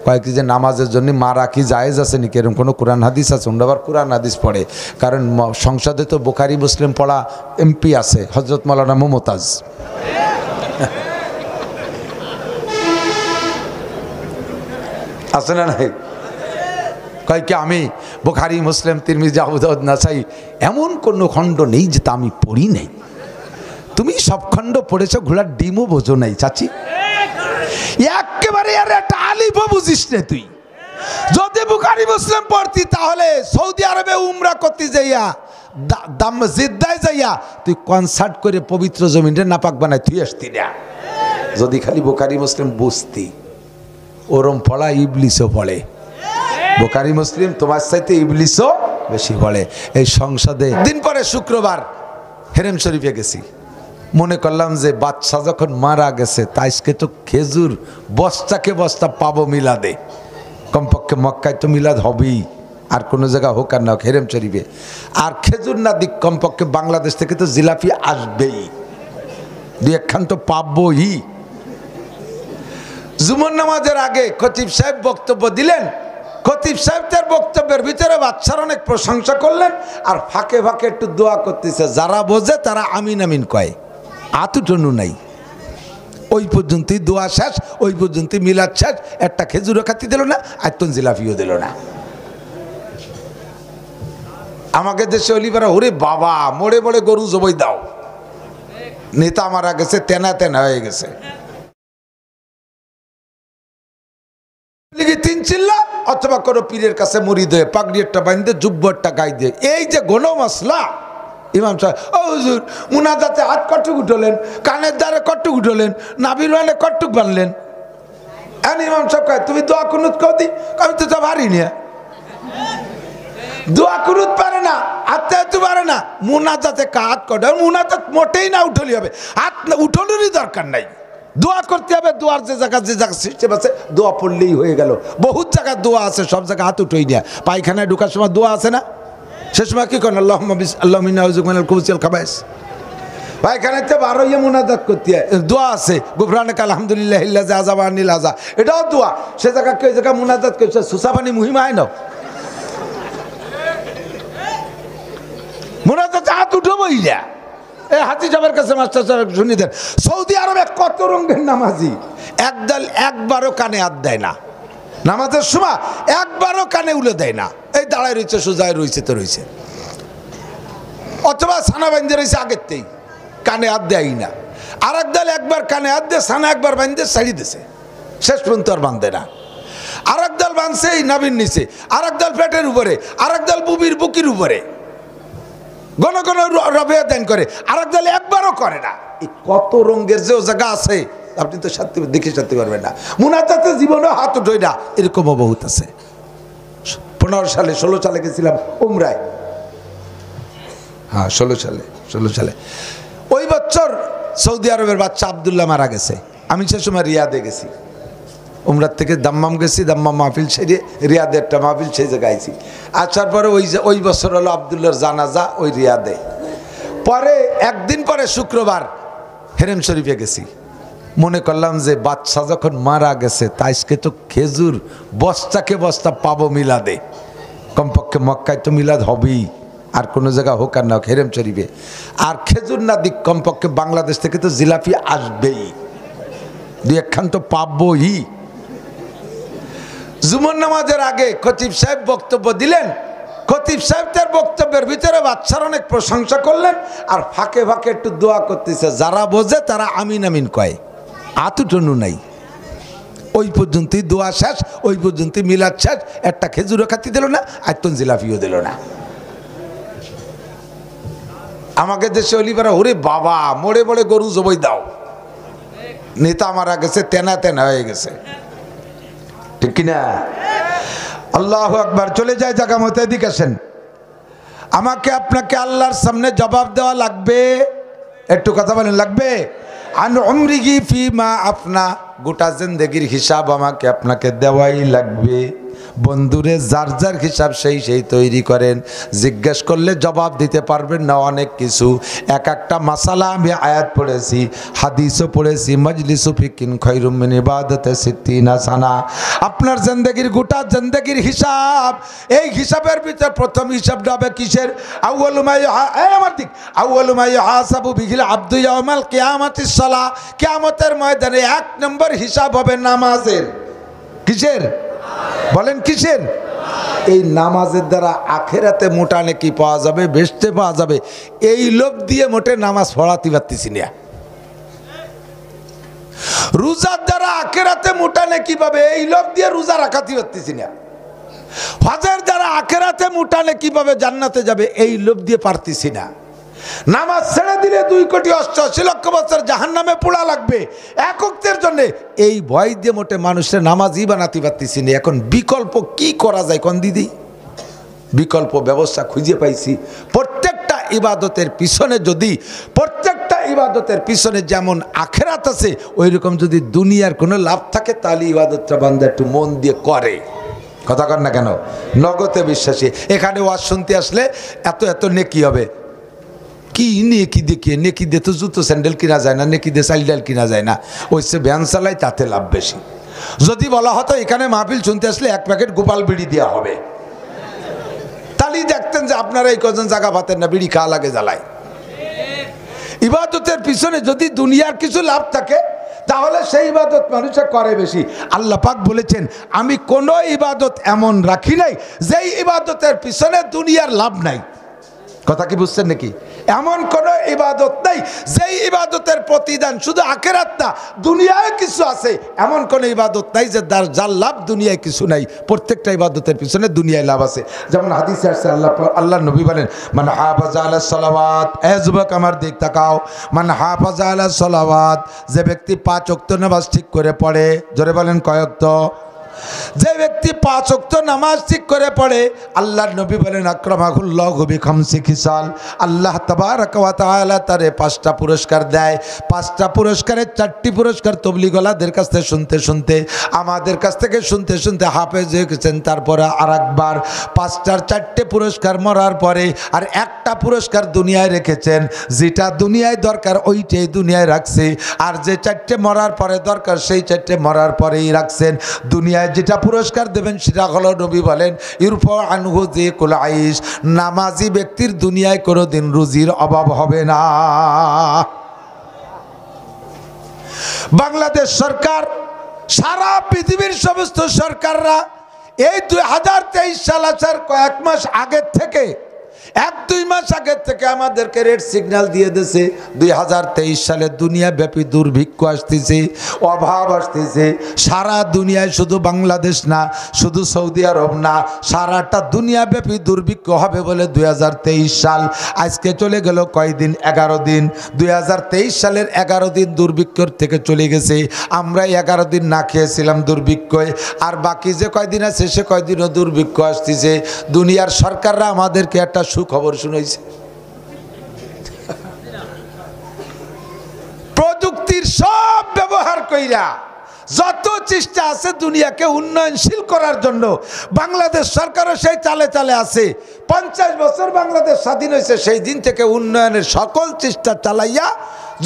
কয়েক যে নামাজের জন্য মারা কি জায়েজ আছে নাকি এরকম কোনো কোরআন হাদিস আছে? ওরা আবার কোরআন হাদিস পড়ে, কারণ সংসদে তো বুখারি মুসলিম পড়া এমপি আছে, হজরত মৌলানা মমতাজ। আছে না নাই? কয় কি আমি বুখারি মুসলিম তিরমিজি আবু দাউদ নাসাই এমন কোনো খণ্ড নেই যে তা আমি পড়ি নাই। তুমি সব খণ্ড পড়েছো, ঘোড়ার ডিমও বোঝো নাই চাচি, একেবারে আর একটা আলিফও বুঝিস না তুই। যদি বুখারি মুসলিম পড়তি তাহলে সৌদি আরবে উমরা করতে যাইয়া জিদ্দায় যাইয়া তুই কনসার্ট করে পবিত্র জমিনে নাপাক বানায় তুই আসতি না। যদি খালি বুখারি মুসলিম বুঝতি, ওরম পড়া ইবলিসও পড়ে। বুখারি মুসলিম তোমার চাইতে ইবলিসও বেশি পড়ে। এই সংসদে দিন পরে শুক্রবার হেরেম শরীফে গেছি, মনে করলাম যে বাচ্চা যখন মারা গেছে তাইকে তো খেজুর বস্তাকে বস্তা পাবো মিলাদে, কমপক্ষে মক্কায় তো মিলাদ হবেই, আর কোনো জায়গা হোক আর না হোক হেরেম শরীফে। আর খেজুর না দিক কমপক্ষে বাংলাদেশ থেকে তো জিলাপি আসবেই, দুই একখান তো পাবই। জুমার নামাজের আগে খতিব সাহেব বক্তব্য দিলেন। খতিব সাহেব তার বক্তব্যের ভিতরে বাচ্চার অনেক প্রশংসা করলেন, আর ফাঁকে ফাঁকে একটু দোয়া করতেছে। যারা বোঝে তারা আমিন আমিন কয়, আতুটনু নাই। ওই পর্যন্তই দোয়া শেষ, ওই পর্যন্তই মিলাদ শেষ। একটা খেজুরও খাতি দিল না, আয়তন জিলাপিও দিল না। আমাকে দেশে অলিপারা ওরে বাবা মোড়ে মোড়ে গরু জবই দাও, নেতা মারা গেছে, তেনা তেনা হয়ে গেছে। তিন চিল্লা অথবা কোনো পীরের কাছে মুরিদ হয়ে পাগড়ি একটা বাঁধে জুব্ব একটা গাই দিয়ে, এই যে গণ মশলা। ইমাম সাহেব ও হুজুর মুনাজাতে হাত কটুক উঠলেন, কানের দ্বারে কটুক উঠলেন, নাভির মানে কটুক বানলেন। এখন ইমাম সাহেব কয় তুমি দোয়া কুনুত কও দি, আমি তো তা পারি না। দোয়া কুনুত পারে না, হাতে হাতে পারে না, মুনাজাতে হাত কটে, মুনাজাত মোটেই না উঠলি হবে, হাত উঠলেরই দরকার নাই, দোয়া করতে হবে। দোয়ার যে জায়গা সিস্টেম আছে দোয়া পড়লেই হয়ে গেল। বহুত জায়গায় দোয়া আছে, সব জায়গায় হাত উঠেই না। পায়খানায় ঢোকার সময় দোয়া আছে না, সে সময় কি করেন আল্লাহুম্মা খাবাইস। পায়খানাতে বারো ইয়ে মুনাজাত করতে হয়, দোয়া আছে গুফরানাকা আলহামদুলিল্লাহ ইল্লাযী আযাবা আনিল আযা, এটাও দোয়া। সে জায়গা কেউ জায়গা মুনাজাত করছে সুসাফানি মুহিমা হয় না, মুনাজাতে হাত উঠবই না। এই হাতি সাহেবের কাছে মাস্টার সাহেব শুনি দেন, সৌদি আরবে কত রঙের নামাজি একদল একবারও কানে হাত দেয় না, নামাজের সময় একবারও কানে উলে দেয় না, এই দাঁড়ায় রয়েছে সোজায় রয়েছে তো রয়েছে, অথবা সানা বান্ধে রয়েছে আগেরতেই কানে হাত দেয় না। আর একদল একবার কানে হাত দিয়ে সানা একবার বান্ধে ছাড়ি দিছে, শেষ পর্যন্ত আর বাঁধে না। আর একদল বাঁধছে এই নাভির নিচে, আর একদল পেটের উপরে, আর একদল বুবির বুকির উপরে, ঘন ঘন রবে দান করে, আর একদল একবারও করে না। এই কত রঙের যে জায়গা আছে আপনি তো দেখে সারতে পারবেন না। মুনাজাতে জীবনেও হাত উঠোয় না, এরকমও বহুত আছে। 15 সালে 16 সালে গেছিলাম উমরায়, হ্যাঁ 16 সালে ওই বছর সৌদি আরবের বাচ্চা আবদুল্লাহ মারা গেছে। আমি সে সময় রিয়াদে গেছি, উমরার থেকে দাম্মাম গেছি, দাম্মাম মাহফিল সেরে রিয়াদে একটা মাহফিল সেই জায়গায় আইছি। আসার পরে ওই বছর হলো আবদুল্লাহর জানাজা ওই রিয়াদে। পরে একদিন পরে শুক্রবার হেরেম শরীফে গেছি, মনে করলাম যে বাচ্চা যখন মারা গেছে তাইকে তো খেজুর বস্তাকে বস্তা পাবো মিলাদে, কমপক্ষে মক্কায় তো মিলাদ হবেই, আর কোনো জায়গা হোক আর না হোক হেরেম শরীফে। আর খেজুর না দিক কমপক্ষে বাংলাদেশ থেকে তো জিলাপি আসবেই, দুই একখান তো পাবই। জুমার নামাজের আগে খতিব সাহেব বক্তব্য দিলেন। খতিব সাহেব তার বক্তব্যের ভিতরে বাচ্চার অনেক প্রশংসা করলেন, আর ফাঁকে ফাঁকে একটু দোয়া করতেছে। যারা বোঝে তারা আমিন আমিন কয়, আতুটনু নাই। ওই পর্যন্তই দোয়া শেষ, ওই পর্যন্তই মিলাদ শেষ। একটা খেজুরও খাতি দিল না, আয়তন জিলাপিও দিল না। আমাকে দেশে অলিপারা ওরে বাবা মোড়ে মোড়ে গরু জবই দাও, নেতা মারা গেছে, তেনা তেনা হয়ে গেছে, ঠিক কিনা? আল্লাহু আকবার। চলে যায় জায়গা মতো, এদিকে আসেন। আমাকে আপনাকে আল্লাহর সামনে জবাব দেওয়া লাগবে, একটু কথা বলেন লাগবে। আন উমরিহি ফিমা আফনা, গোটা জিন্দেগির হিসাব আমাকে আপনাকে দেওয়াই লাগবে। বন্ধুরে যার যার হিসাব সেই তৈরি করেন। জিজ্ঞেস করলে জবাব দিতে পারবেন না অনেক কিছু। এক একটা মাসালা আমি আয়াত পড়েছি, হাদিসও পড়েছি। মজলিসু ফিকিন খৈরুম মিন ইবাদতে সিত্তিনা সানা। আপনার জিন্দেগির গোটা জিন্দেগির হিসাব, এই হিসাবের ভিতর প্রথম হিসাবটা হবে কিসের? আউয়ালু মা আউয়ালু মা ইউহাসাবু বিহিল আবদু ইয়াউমাল কিয়ামাতিস সালাহ। কিয়ামতের ময়দানে এক নম্বর হিসাব হবে নামাজের। কিসের বলেন? কিসের? এই নামাজের দ্বারা আখেরাতে মোটা নেকি পাওয়া যাবে, বেহেশতে পাওয়া যাবে, এই লোভ দিয়ে মোটে নামাজ পড়াতে পারতেছি না। রোজার দ্বারা আখেরাতে মোটা নেকি পাবে, এই লোভ দিয়ে রোজা রাখাতে পারতেছি না। হজের দ্বারা আখেরাতে মোটা নেকি পাবে, জান্নাতে যাবে, এই লোভ দিয়ে পারতেছি না। নামাজ ছেড়ে দিলে 2,88,00,000 বছর জাহান্নামে পোড়া লাগবে এক ওয়াক্তের জন্য, এই ভয় দিয়ে মোটে মানুষের নামাজই বানাতে পারতেছি না। এখন বিকল্প কি করা যায় কোন দিদি? বিকল্প ব্যবস্থা খুঁজে পাইছি। প্রত্যেকটা ইবাদতের পিছনে যদি, প্রত্যেকটা ইবাদতের পিছনে যেমন আখেরাত আছে, ওই রকম যদি দুনিয়ার কোনো লাভ থাকে, তাহলে ইবাদতটা বান্দা একটু মন দিয়ে করে। কথা কর না কেন? নগদে বিশ্বাসী। এখানে ওয়াজ শুনতে আসলে এত এত নেকি হবে, কি নেকি দেখিয়ে? নেকি দিয়ে তো জুতো স্যান্ডেল কিনা যায় না, নেকি দিয়ে চাল ডাল কিনা যায় না, ওই সে ভ্যান চালাই, তাতে লাভ বেশি। যদি বলা হতো এখানে মাহফিল শুনতে আসলে 1 প্যাকেট গোপাল বিড়ি দেওয়া হবে, তাহলেই দেখতেন যে আপনারা এই কজন জায়গা পাতেন না, বিড়ি খাওয়া লাগে জ্বালায়। ইবাদতের পিছনে যদি দুনিয়ার কিছু লাভ থাকে, তাহলে সেই ইবাদত মানুষে করে বেশি। আল্লাহ পাক বলেছেন, আমি কোনো ইবাদত এমন রাখি নাই যেই ইবাদতের পিছনে দুনিয়ার লাভ নাই। কথা কি বুঝছেন নাকি? এমন কোন ইবাদত নাই যেই ইবাদতের প্রতিদান শুধু আখিরাত না, দুনিয়ায় কিছু আছে। এমন কোন ইবাদত নাই যে যার লাভ দুনিয়ায় কিছু নাই। প্রত্যেকটা ইবাদতের পিছনে দুনিয়ায় লাভ আছে। যেমন হাদিসে আসছে, আল্লাহ নবী বলেন, মান হাফাজা আলা সালাওয়াত, এ যুবক আমার দিক তাকাও, মান হাফাজা আলা সালাওয়াত, যে ব্যক্তি 5 ওয়াক্ত নামাজ ঠিক করে পড়ে, জোরে বলেন কয় ওয়াক্ত? যে ব্যক্তি 5 ওয়াক্ত নামাজ ঠিক করে পড়ে, আল্লাহর নবী বলেন, আকরামাহুল্লাহু বিখামসি খিসাল, আল্লাহ তাবারক ওয়া তাআলা তারে 5টা পুরস্কার দেয়। 5টা পুরস্কারের 4টি পুরস্কার তবলিগওয়ালাদের কাছ থেকে শুনতে শুনতে, আমাদের কাছ থেকে শুনতে শুনতে হাফেজ হয়ে গেছেন। তারপরে আরেকবার 5টার 4টে পুরস্কার মরার পরে আর একটা পুরস্কার দুনিয়ায় রেখেছেন। যেটা দুনিয়ায় দরকার ওইটাই দুনিয়ায় রাখছে, আর যে 4টে মরার পরে দরকার সেই 4টে মরার পরেই রাখছেন। দুনিয়ায় যেটা পুরস্কার দেবেন সেটা হলো, নবী বলেন, ইরফা আনহু যিকুল আইশ, নামাজি ব্যক্তির দুনিয়ায় কোনোদিন রুজির অভাব হবে না। বাংলাদেশ সরকার, সারা পৃথিবীর সমস্ত সরকাররা এই 2023 সাল আসার কয়েক মাস আগের থেকে, 1-2 মাস আগের থেকে আমাদেরকে রেড সিগন্যাল দিয়ে দিয়েছে। 2023 সালে দুনিয়া ব্যাপী দুর্ভিক্ষ আসতেছে, অভাব আসতেছে। সারা দুনিয়ায়, শুধু বাংলাদেশ না, শুধু সৌদি আরব না, সারাটা দুনিয়া ব্যাপী দুর্ভিক্ষ হবে বলে 2023 সাল আজকে চলে গেল কয়দিন? 11 দিন। 2023 সালের 11 দিন দুর্ভিক্ষর থেকে চলে গেছে। আমরা 11 দিন না খেয়েছিলাম দুর্ভিক্ষয়, আর বাকি যে কয়দিন আছে সে কয়দিনও দুর্ভিক্ষ আসতেছে। দুনিয়ার সরকাররা আমাদেরকে একটা সুখবর শুনাইছে। প্রযুক্তির সব ব্যবহার কইরা যত চেষ্টা আছে দুনিয়াকে উন্নয়নশীল করার জন্য, বাংলাদেশ সরকারও সেই চালে চালে আছে। 50 বছর বাংলাদেশ স্বাধীন হয়েছে, সেই দিন থেকে উন্নয়নের সকল চেষ্টা চালাইয়া,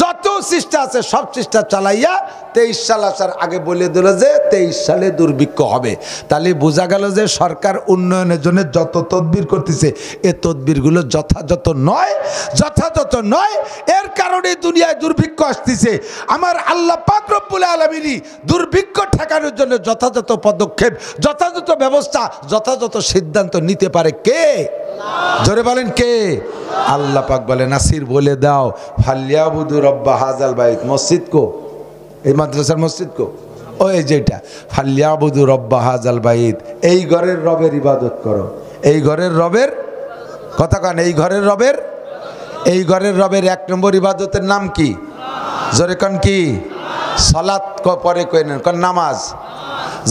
যত চেষ্টা আছে সব চেষ্টা চালাইয়া 23 সাল আসার আগে বলে দিল যে 23 সালে দুর্ভিক্ষ হবে। তাহলে বোঝা গেল যে সরকার উন্নয়নের জন্য যত তদবির করতেছে, এ তদবিরগুলো যথাযথ নয়, যথাযথ নয়। এর কারণে দুনিয়ায় দুর্ভিক্ষ আসতেছে। আমার আল্লাহ পাক রব্বুল আলামিন দুর্ভিক্ষ ঠেকানোর জন্য যথাযথ পদক্ষেপ, যথাযথ ব্যবস্থা, যথাযথ সিদ্ধান্ত নিতে পারে কে? জোরে বলেন কে? আল্লাহ পাক বলে, নাসির বলে দাও, ফালিয়াবুদু রব্বা হাযাল বাইত, মসজিদ কো, এই মাদ্রাসার মসজিদ কো, ওই যেটা, ফালিয়াবুদু রব্বা হাযাল বাইত, এই ঘরের রবের ইবাদত করো। এই ঘরের রবের কথা কান, এই ঘরের রবের, এই ঘরের রবের 1 নম্বর ইবাদতের নাম কি? জোরে কান কি? সালাত। পরে কই নেন, নামাজ।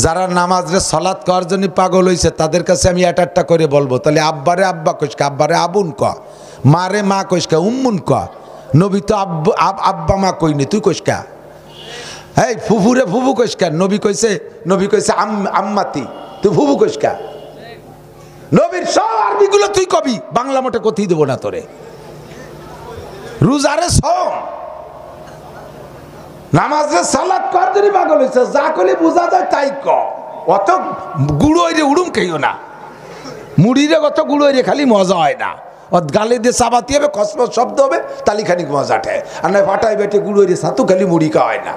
যারা নামাজ রে সালাত করার জন্য পাগল হয়েছে তাদের কাছে আমি একটা করে বলবো, তাহলে আব্বারে আব্বা কইসকা, আব্বারে আবুন ক, মারে মা কইসকা, উম্মুন ক। নবী তো আব্বা মা কইনি, তুই কইসকা। এই ফুফুরে ফুফু কইসকা, নবী কইছে আম্মাতি। তুই ভুবু কইসকা নবীর সব আরবিগুলো তুই কবি, বাংলা মোটে কথি দেবো না তোরে। রোজারে সম, নামাজে সালাত কর, যদি পাগল হয়েছে যা করলে বোঝা যায় তাই ক। অত গুঁড়ো রে উড়ুম খেয়েও না, মুড়িরে কত গুঁড়ো রে খালি মজা হয় না। ওর গালে দিয়ে চাবাতি হবে, কসমস শব্দ হবে, তালি খানিক মজা ঠে। আর নয় ফাটাই বেটে গুঁড়ো রে সাতু খালি মুড়ি খাওয়া হয় না।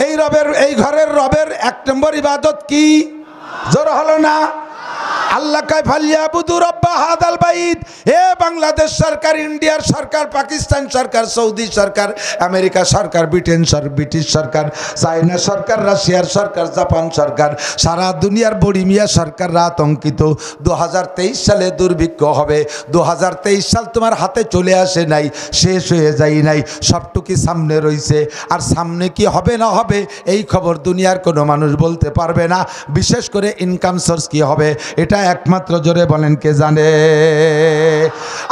এই রবের, এই ঘরের রবের 1 নম্বর ইবাদত কি? জোর হলো না? আল্লাহ কায় ফালিয়াবুদু রাব্বা হাদাল বাইত। হে বাংলাদেশ সরকার, ইন্ডিয়ার সরকার, পাকিস্তান সরকার, সৌদি সরকার, আমেরিকা সরকার, ব্রিটিশ সরকার, চায়না সরকার, রাশিয়ার সরকার, জাপান সরকার, সারা দুনিয়ার বড়ি মিয়া সরকাররা আতঙ্কিত। 2023 সালে দুর্ভিক্ষ হবে। 2023 সাল তোমার হাতে চলে আসে নাই, শেষ হয়ে যায় নাই, সবটুকি সামনে রইছে। আর সামনে কি হবে না হবে এই খবর দুনিয়ার কোনো মানুষ বলতে পারবে না। বিশেষ করে ইনকাম সোর্স কি হবে এটা একমাত্র জোরে বলেন কে জানে?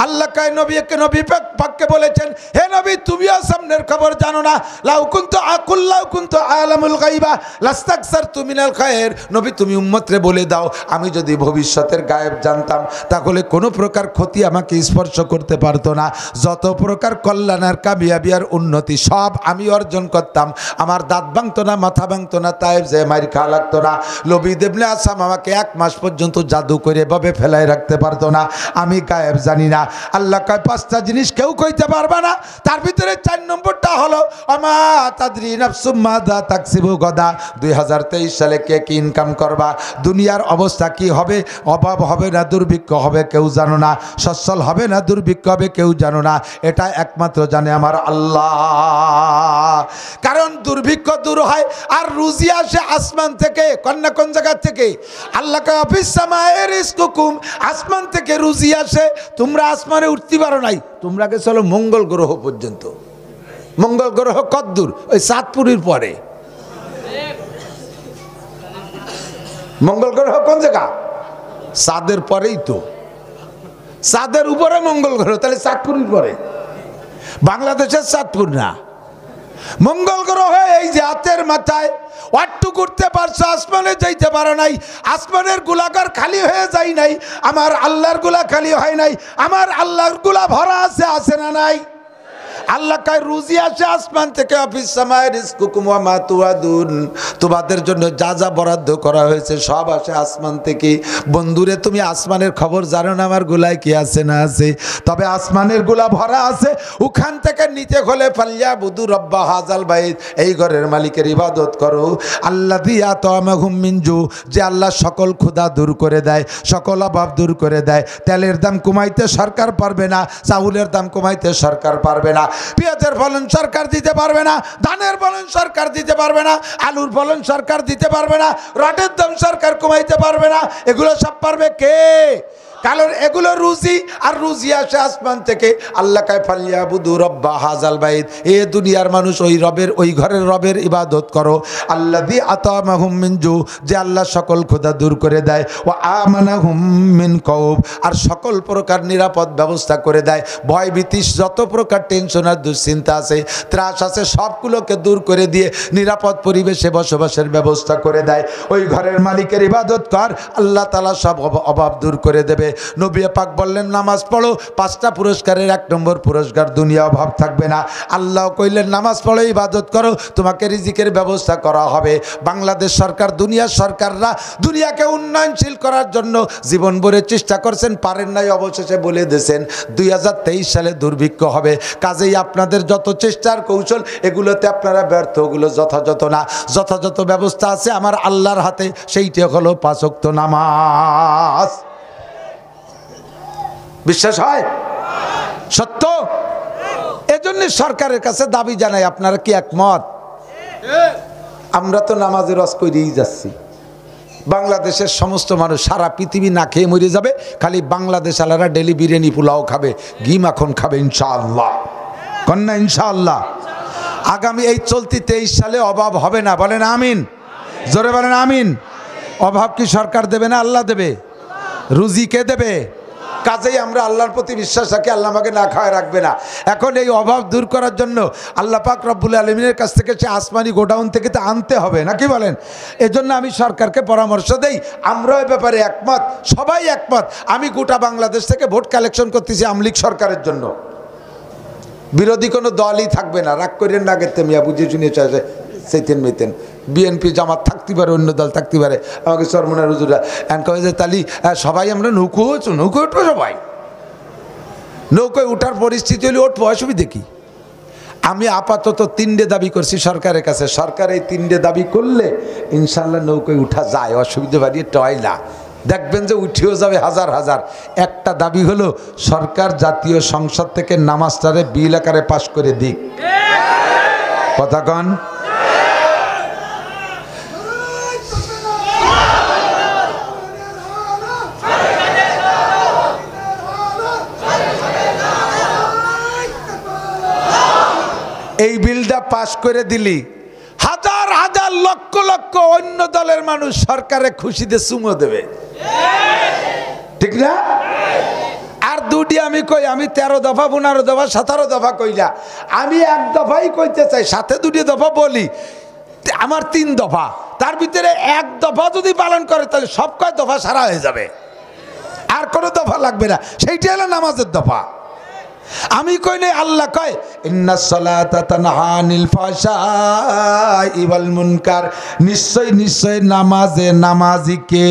আল্লাহ কায় নবীকে, নবী পাককে বলেছেন, হে নবী তুমিও সামনের খবর জানো না। লাউ কুনতু আলামুল গায়বা লাস্তাকসারতু মিনাল খায়র। নবী তুমি উম্মতরে বলে দাও, আমি যদি ভবিষ্যতের গায়েব জানতাম তাহলে কোনো প্রকার ক্ষতি আমাকে স্পর্শ করতে পারতো না। যত প্রকার কল্যাণ আর কামিয়াবি আর উন্নতি সব আমি অর্জন করতাম। আমার দাঁত ভাঙতো না, মাথা ভাঙতো না, তাইব যে মাইর খাওয়া লাগতো না। লবিদ ইবনে আসাম আমাকে 1 মাস পর্যন্ত জাদু করে ভাবে ফেলায় রাখতে পারতো না। আমি গায়েব জানি না। আল্লাহ কয় 5টা জিনিস কেউ কইতে পারবে না। তার ভিতরে 4 নম্বরটা হলো আমা তাদরি নাফসুম মাযা তাকসিবু গাদা। 2023 সালে কে কি ইনকাম করবা, দুনিয়ার অবস্থা কি হবে, অভাব হবে না দুর্ভিক্ষ হবে কেউ জানো না, সচ্ছল হবে না দুর্ভিক্ষ হবে কেউ জানো না। এটা একমাত্র জানে আমার আল্লাহ। কারণ দুর্ভিক্ষ দূর হয় আর রুজি আসে আসমান থেকে। কন্যা কোন জায়গা থেকে? আল্লাহ কয় অফিস সামায়ের রিজকুকুম, আসমান থেকে রুজি আসে। তোমরা আসমানে উঠতে পারো নাই, তোমরা কে চলো মঙ্গল গ্রহ পর্যন্ত। মঙ্গল গ্রহ কদ্দূর? ওই চাঁদপুরের পরে। মঙ্গল গ্রহ কোন জায়গা? চাঁদের পরেই তো, চাঁদের উপরে মঙ্গল গ্রহ, তাহলে চাঁদপুরের পরে। বাংলাদেশের চাঁদপুর না, মঙ্গল গ্রহ এই যে হাতের মাথায়। ওয়াট্টু করতে পারছো, আসমানে যাইতে পারো নাই। আসমানের গোলাকার খালি হয়ে যায় নাই, আমার আল্লাহর গোলা খালি হয় নাই। আমার আল্লাহর গোলা ভরা আছে, আছে না নাই? আল্লাহ কায় রুজি আসে আসমান থেকে। অফিস সামায় রিজকুকুম ওয়া মা তুআদুন, তোমাদের জন্য যা যা বরাদ্দ করা হয়েছে সব আসে আসমান থেকে। বন্ধুরে তুমি আসমানের খবর জানো না আমার গোলায় কি আছে না আছে? তবে আসমানের গোলা ভরা আছে, ওখান থেকে নিতে হলে ফালিয়াবুদু রাব্বা হাযাল বাইত, এই ঘরের মালিকের ইবাদত করো। আল্লাযী আতামাহুম মিন জু, যে আল্লাহ সকল ক্ষুধা দূর করে দেয়, সকল অভাব দূর করে দেয়। তেলের দাম কমাইতে সরকার পারবে না, চাউলের দাম কমাইতে সরকার পারবে না, পেঁয়াজের ফলন সরকার দিতে পারবে না, ধানের ফলন সরকার দিতে পারবে না, আলুর ফলন সরকার দিতে পারবে না, রটের দাম সরকার কমাইতে পারবে না। এগুলো সব পারবে কে? কারণ এগুলো রুজি, আর রুজি আসে আসমান থেকে। আল্লাহ কায় ফালিয়াবুদু রাব্বা হাযাল বাইত, এ দুনিয়ার মানুষ ওই রবের, ওই ঘরের রবের ইবাদত করো। আল্লাযী আতামাহুম মিন জু, যে আল্লাহ সকল ক্ষুধা দূর করে দেয়। ওয়া আমানাহুম মিন কওব, আর সকল প্রকার নিরাপদ ব্যবস্থা করে দেয়। ভয় ভীতি, যত প্রকার টেনশন আর দুশ্চিন্তা আছে, ত্রাস আছে, সবগুলোকে দূর করে দিয়ে নিরাপদ পরিবেশে বসবাসের ব্যবস্থা করে দেয়। ওই ঘরের মালিকের ইবাদত কর, আল্লাহ তাআলা সব অভাব দূর করে দেবে। নবী পাক বললেন নামাজ পড়ো, 5টা পুরস্কারের 1 নম্বর পুরস্কার, দুনিয়া অভাব থাকবে না। আল্লাহ কইলেন নামাজ পড়ো, ইবাদত করো, তোমাকে রিজিকের ব্যবস্থা করা হবে। বাংলাদেশ সরকার, দুনিয়ার সরকাররা দুনিয়াকে উন্নয়নশীল করার জন্য জীবন ভরে চেষ্টা করছেন, পারেন নাই, অবশেষে বলে দিয়েছেন 2023 সালে দুর্ভিক্ষ হবে। কাজেই আপনাদের যত চেষ্টার কৌশল, এগুলোতে আপনারা ব্যর্থ, ওগুলো যথাযথ না। যথাযথ ব্যবস্থা আছে আমার আল্লাহর হাতে, সেইটা হলো 5 ওয়াক্ত নামাজ। বিশ্বাস হয়? সত্য? এজন্য সরকারের কাছে দাবি জানাই, আপনারা কি একমত? আমরা তো নামাজের রস করেই যাচ্ছি। বাংলাদেশের সমস্ত মানুষ সারা পৃথিবী না খেয়ে মরে যাবে, খালি বাংলাদেশ আলারা ডেলি বিরিয়ানি পোলাও খাবে, ঘি মাখন খাবে ইনশাআল্লাহ। কন্যা ইনশাআল্লাহ। আগামী এই চলতি 23 সালে অভাব হবে না, বলেন আমিন। জোরে বলেন আমিন। অভাব কি সরকার দেবে না আল্লাহ দেবে? রুজি কে দেবে? কাজেই আমরা আল্লাহর প্রতি বিশ্বাস রাখি, আল্লাহ আমাকে না খাওয়ায় রাখবে না। এখন এই অভাব দূর করার জন্য আল্লাহ পাক রব্বুল আলামিনের কাছ থেকে সে আসমানি গোডাউন থেকে তো আনতে হবে, নাকি বলেন? এজন্য আমি সরকারকে পরামর্শ দেই, আমরা এই ব্যাপারে একমত, সবাই একমত। আমি গোটা বাংলাদেশ থেকে ভোট কালেকশন করতেছি আমলিগ সরকারের জন্য, বিরোধী কোনো দলই থাকবে না। রাগ করেন না, আগের মিয়া বুঝে শুনে চাইছে সেইতেন মেতেন, বিএনপি জামাত থাকতে পারে, অন্য দল থাকতে পারে, আমাকে চরমনার হুজুরা এন কয়ে যে তালি সবাই আমরা নৌকো উঠবো, সবাই নৌকোয় উঠার পরিস্থিতি হলে উঠবো, অসুবিধে কি? আমি আপাতত 3টে দাবি করছি সরকারের কাছে, সরকার এই 3টে দাবি করলে ইনশাল্লাহ নৌকোয় উঠা যায়, অসুবিধে বাড়িয়ে টয় না, দেখবেন যে উঠেও যাবে হাজার হাজার। একটা দাবি হলো সরকার জাতীয় সংসদ থেকে নামাজটারে বিল আকারে পাশ করে দিক, কথা কন। এই বিলটা পাশ করে দিলি হাজার হাজার লক্ষ লক্ষ অন্য দলের মানুষ সরকারে খুশিতে চুমো দেবে, ঠিক না? আর দুটি আমি কই, আমি 13 দফা 15 দফা 17 দফা কইলা, আমি এক দফাই কইতে চাই, সাথে 2টি দফা বলি, আমার 3 দফা, তার ভিতরে এক দফা যদি পালন করে তাহলে সব কয় দফা সারা হয়ে যাবে, আর কোনো দফা লাগবে না, সেইটা হলো নামাজের দফা। আমি কই নাই, আল্লাহ কয় ইন্নাস সালাতা তানহা আনিল ফাহশাই ওয়াল মুনকার, নিশ্চয় নিশ্চয় নামাজিকে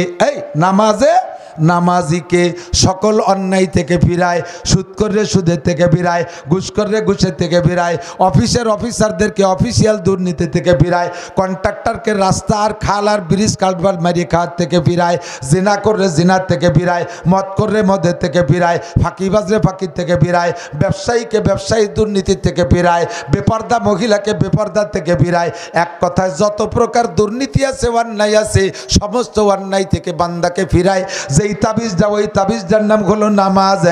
নামাজিকে সকল অন্যায় থেকে ফিরায়, সুদ করলে সুদের থেকে ফিরায়, ঘুষ করলে ঘুষের থেকে ফিরায়, অফিসারদেরকে অফিসিয়াল দুর্নীতি থেকে ফিরায়, কন্ট্রাক্টরকে রাস্তা আর খাল আর ব্রিজ কালভার্ট মারিয়ে খাওয়ার থেকে ফিরায়, জিনা করলে জিনার থেকে ফিরায়, মদ করলে মদের থেকে ফিরায়, ফাঁকিবাজরে ফাঁকির থেকে ফিরায়, ব্যবসায়ীকে ব্যবসায়ী দুর্নীতির থেকে ফিরায়, বেপর্দা মহিলাকে বেপর্দার থেকে ফিরায়। এক কথায় যত প্রকার দুর্নীতি আছে, অন্যায় আছে, সমস্ত অন্যায় থেকে বান্দাকে ফিরায়। যেই তাবিজ দাও, ওই তাবিজটার নাম হলো নামাজ।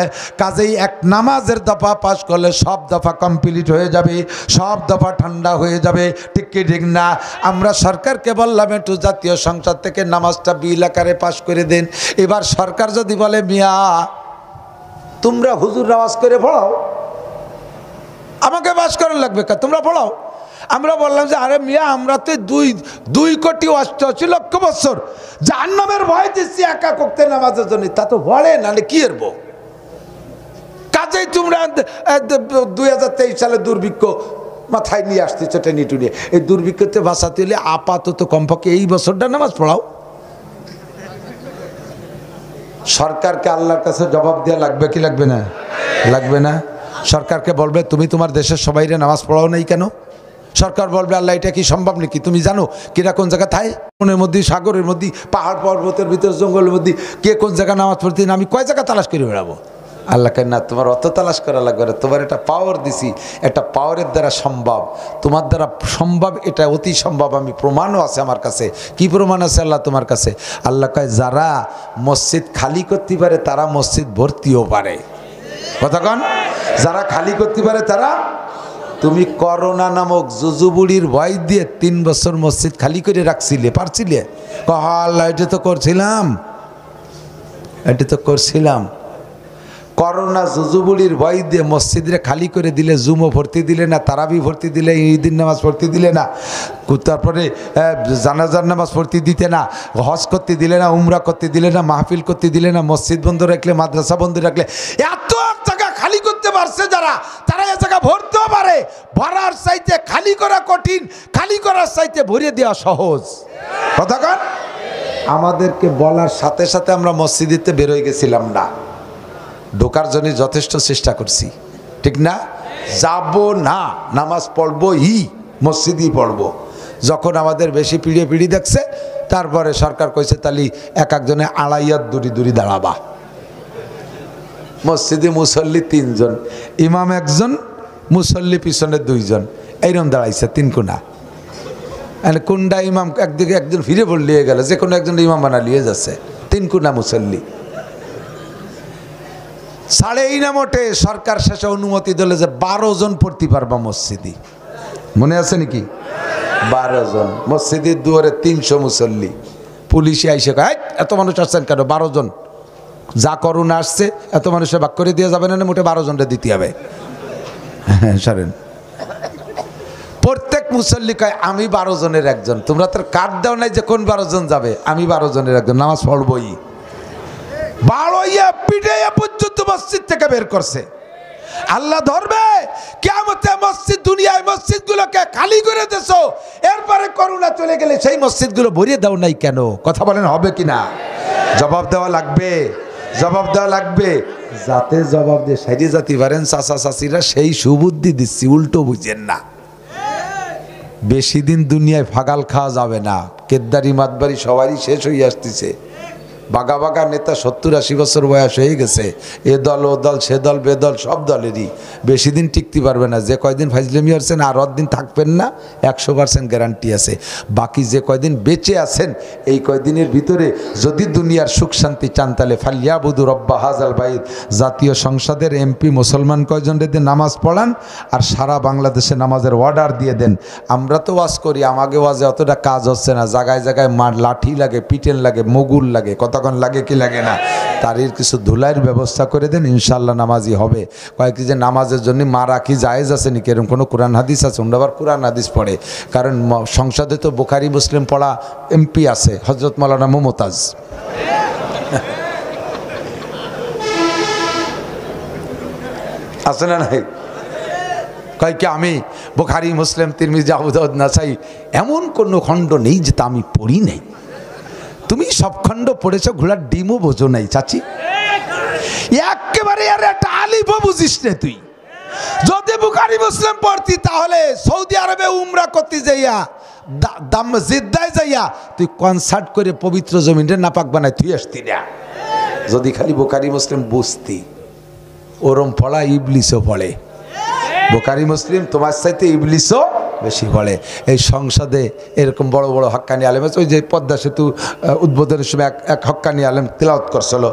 কাজেই এক নামাজের দফা পাশ করলে সব দফা কমপ্লিট হয়ে যাবে, সব দফা ঠান্ডা হয়ে যাবে, ঠিক কি ঠিক না? আমরা সরকারকে বললাম একটু জাতীয় সংসদ থেকে নামাজটা বিল আকারে পাশ করে দেন। এবার সরকার যদি বলে মিয়া তোমরা হুজুর আওয়াজ করে পড়াও, আমাকে পাশ করার লাগবে কা, তোমরা পড়াও। আমরা বললাম যে আরে মিয়া আমরা তো 2,88,00,000 বছর জাহান্নামের ভয় দিচ্ছি একা করতে নামাজের জন্য, তা তো বলে নাহলে কি এরবো। কাজেই তোমরা 2023 সালে দুর্ভিক্ষ মাথায় নিয়ে আসতে টেনে টুনিয়ে, এই দুর্ভিক্ষতে বাঁচাতে হলে আপাতত কমপক্ষে এই বছরটা নামাজ পড়াও। সরকারকে আল্লাহর কাছে জবাব দেওয়া লাগবে কি লাগবে না? লাগবে না? সরকারকে বলবে তুমি তোমার দেশের সবাইরে নামাজ পড়াও নাই কেন? সরকার বলবে আল্লাহ এটা কি সম্ভব নাকি? তুমি জানো কিরা কোন জায়গা থাই, মনের মধ্যে সাগরের মধ্যে পাহাড় পর্বতের ভিতরে জঙ্গলের মধ্যে কে কোন জায়গা নামাজ পড়তে, আমি কয় জায়গা তালাশ করে বেড়াবো? আল্লাহ কেন না, তোমার অত তালাশ করা লাগবে না, তোমার একটা পাওয়ার দিছি, একটা পাওয়ারের দ্বারা সম্ভব, তোমার দ্বারা সম্ভব, এটা অতি সম্ভব। আমি প্রমাণও আছে আমার কাছে। কি প্রমাণ আছে আল্লাহ তোমার কাছে? আল্লাহ কয় যারা মসজিদ খালি করতে পারে তারা মসজিদ ভর্তিও পারে, কথা কন। যারা খালি করতে পারে তারা, তুমি করোনা নামক জুজুবুড়ির ভয় দিয়ে 3 বছর মসজিদ খালি করে রাখছিলে, পারছিলে? আল্লাহ এটা তো করছিলাম, করোনা জুজুবুড়ির ভয় দিয়ে মসজিদে খালি করে দিলে, জুমো ভর্তি দিলে না, তারাবি ভর্তি দিলে, ঈদের নামাজ ভর্তি দিলে না, তারপরে জানাজার নামাজ ভর্তি দিতে না, হজ করতে দিলে না, উমরা করতে দিলে না, মাহফিল করতে দিলে না, মসজিদ বন্ধ রাখলে, মাদ্রাসা বন্ধ রাখলে, এত জায়গা খালি করতে পারছে যারা, তারা এ জায়গা ভরতেও পারে। ভরার চাইতে খালি করা কঠিন, খালি করার চাইতে ভরিয়ে দেওয়া সহজ, কথা কন। আমাদেরকে বলার সাথে সাথে আমরা মসজিদেতে বেরোয় গেছিলাম না, ঢোকার জন্য যথেষ্ট চেষ্টা করছি, ঠিক না? যাব না, নামাজ পড়বই, মসজিদই পড়বো। যখন আমাদের বেশি পিড়ি দেখছে, তারপরে সরকার কইছে তালি এক একজনে 2.5 হাত দূরি দাঁড়াবা। মসজিদে মুসল্লি 3 জন, ইমাম 1 জন, মুসল্লি পিছনে 2 জন, এইরকম দাঁড়াইছে 3 কোনা। কোনটা ইমাম একদিকে একজন ফিরে পড়লিয়ে গেল, যে কোনো একজন ইমাম বানালিয়ে যাচ্ছে, 3 কোনা মুসল্লি। সাড়ে ইনামোটে সরকার শেষে অনুমতি দিলে যে 12 জন পড়তে পারবা মসজিদে, মনে আছে নাকি? 12 জন মসজিদের দুয়ারে 300 মুসল্লি। পুলিশে আইসে কয় এত মানুষ আসছেন কেন? 12 জন। যা করুণা আসছে এত মানুষের ভাগ করে দিয়ে যাবে না, মোটে 12 জনটা দিতে হবে। হ্যাঁ সরেন, প্রত্যেক মুসল্লি কয় আমি 12 জনের একজন। তোমরা তো কার্ড দাও নাই যে কোন 12 জন যাবে, আমি 12 জনের একজন, নামাজ পড়বই। 12 পিঠে পর্যন্ত মসজিদ থেকে বের করছে। আল্লাহ ধরবে কিয়ামতে মসজিদ, দুনিয়ায় মসজিদগুলোকে খালি করে দেছো, এরপরে করুণা চলে গেলে সেই মসজিদগুলো ভরিয়ে দাও নাই কেন? কথা বলেন হবে কিনা? জবাব দেওয়া লাগবে, জবাব দেওয়া লাগবে। যাতে জবাব দিয়ে সাইডে জাতি পারেন চাচা চাচিরা, সেই সুবুদ্ধি দিচ্ছি, উল্টো বুঝেন না। বেশি দিন দুনিয়ায় ফাগাল খাওয়া যাবে না। কেদ্দারি মাতবাড়ি সবারই শেষ হয়ে আসতেছে। বাগা বাগা নেতা 70-80 বছর বয়স হয়ে গেছে। এ দল ও দল, সে দল বেদল, সব দলেরই বেশি দিন টিকতে পারবে না। যে কয়দিন ফাইজলামি আসছেন আর দিন থাকবেন না, 100% গ্যারান্টি আছে। বাকি যে কয়দিন বেঁচে আছেন এই কয়দিনের ভিতরে যদি দুনিয়ার সুখ শান্তি চান তাহলে ফালিয়াবুদু রব্বা হাযাল বাইত, জাতীয় সংসদের এমপি মুসলমান কয়জন রেদে নামাজ পড়ান আর সারা বাংলাদেশে নামাজের অর্ডার দিয়ে দেন। আমরা তো ওয়াজ করি, আমাকে ওয়াজে অতটা কাজ হচ্ছে না। জায়গায় জায়গায় মার লাঠি লাগে, পিটেন লাগে, মুগুল লাগে, কতক্ষণ লাগে কি লাগে না, তারই কিছু ধুলাইয়ের ব্যবস্থা করে দেন, ইনশাল্লাহ নামাজি হবে। কয়েকটি যে নামাজের জন্য মারা কি জায়েজ আছে নাকি, এরকম কোনো কোরআন হাদিস আছে? আমরা আবার কোরআন হাদিস পড়ে, কারণ সংসদে তো বুখারী মুসলিম পড়া এমপি আছে, হজরত মাওলানা মুমতাজ। আছে না নাই? কয় কি আমি বুখারী মুসলিম তিরমিজি আবু দাউদ নাসাই এমন কোনো খণ্ড নেই যে তা আমি পড়ি নাই। তুমি সব খণ্ড পড়েছ, ঘোড়ার ডিমও বোঝো নাই চাচি, একেবারে। আর একটা আলিফও বুঝিস না তুই। যদি বুখারী মুসলিম পড়তি তাহলে সৌদি আরবে উমরা করতে যাইয়া জিদ্দায় যাইয়া তুই কনসার্ট করে পবিত্র জমিনে নাপাক বানায় তুই আসতি না। যদি খালি বুখারী মুসলিম বুঝতি, ওরম পড়া ইবলিসও পড়ে। বুখারী মুসলিম তোমার চাইতে ইবলিসও বেশি পড়ে। এই সংসদে এরকম বড় বড় হক্কানি আলেম আছে। ওই যে পদ্মা সেতু উদ্বোধনের সময় এক হক্কানি আলেম তেলাওয়াত করছিল,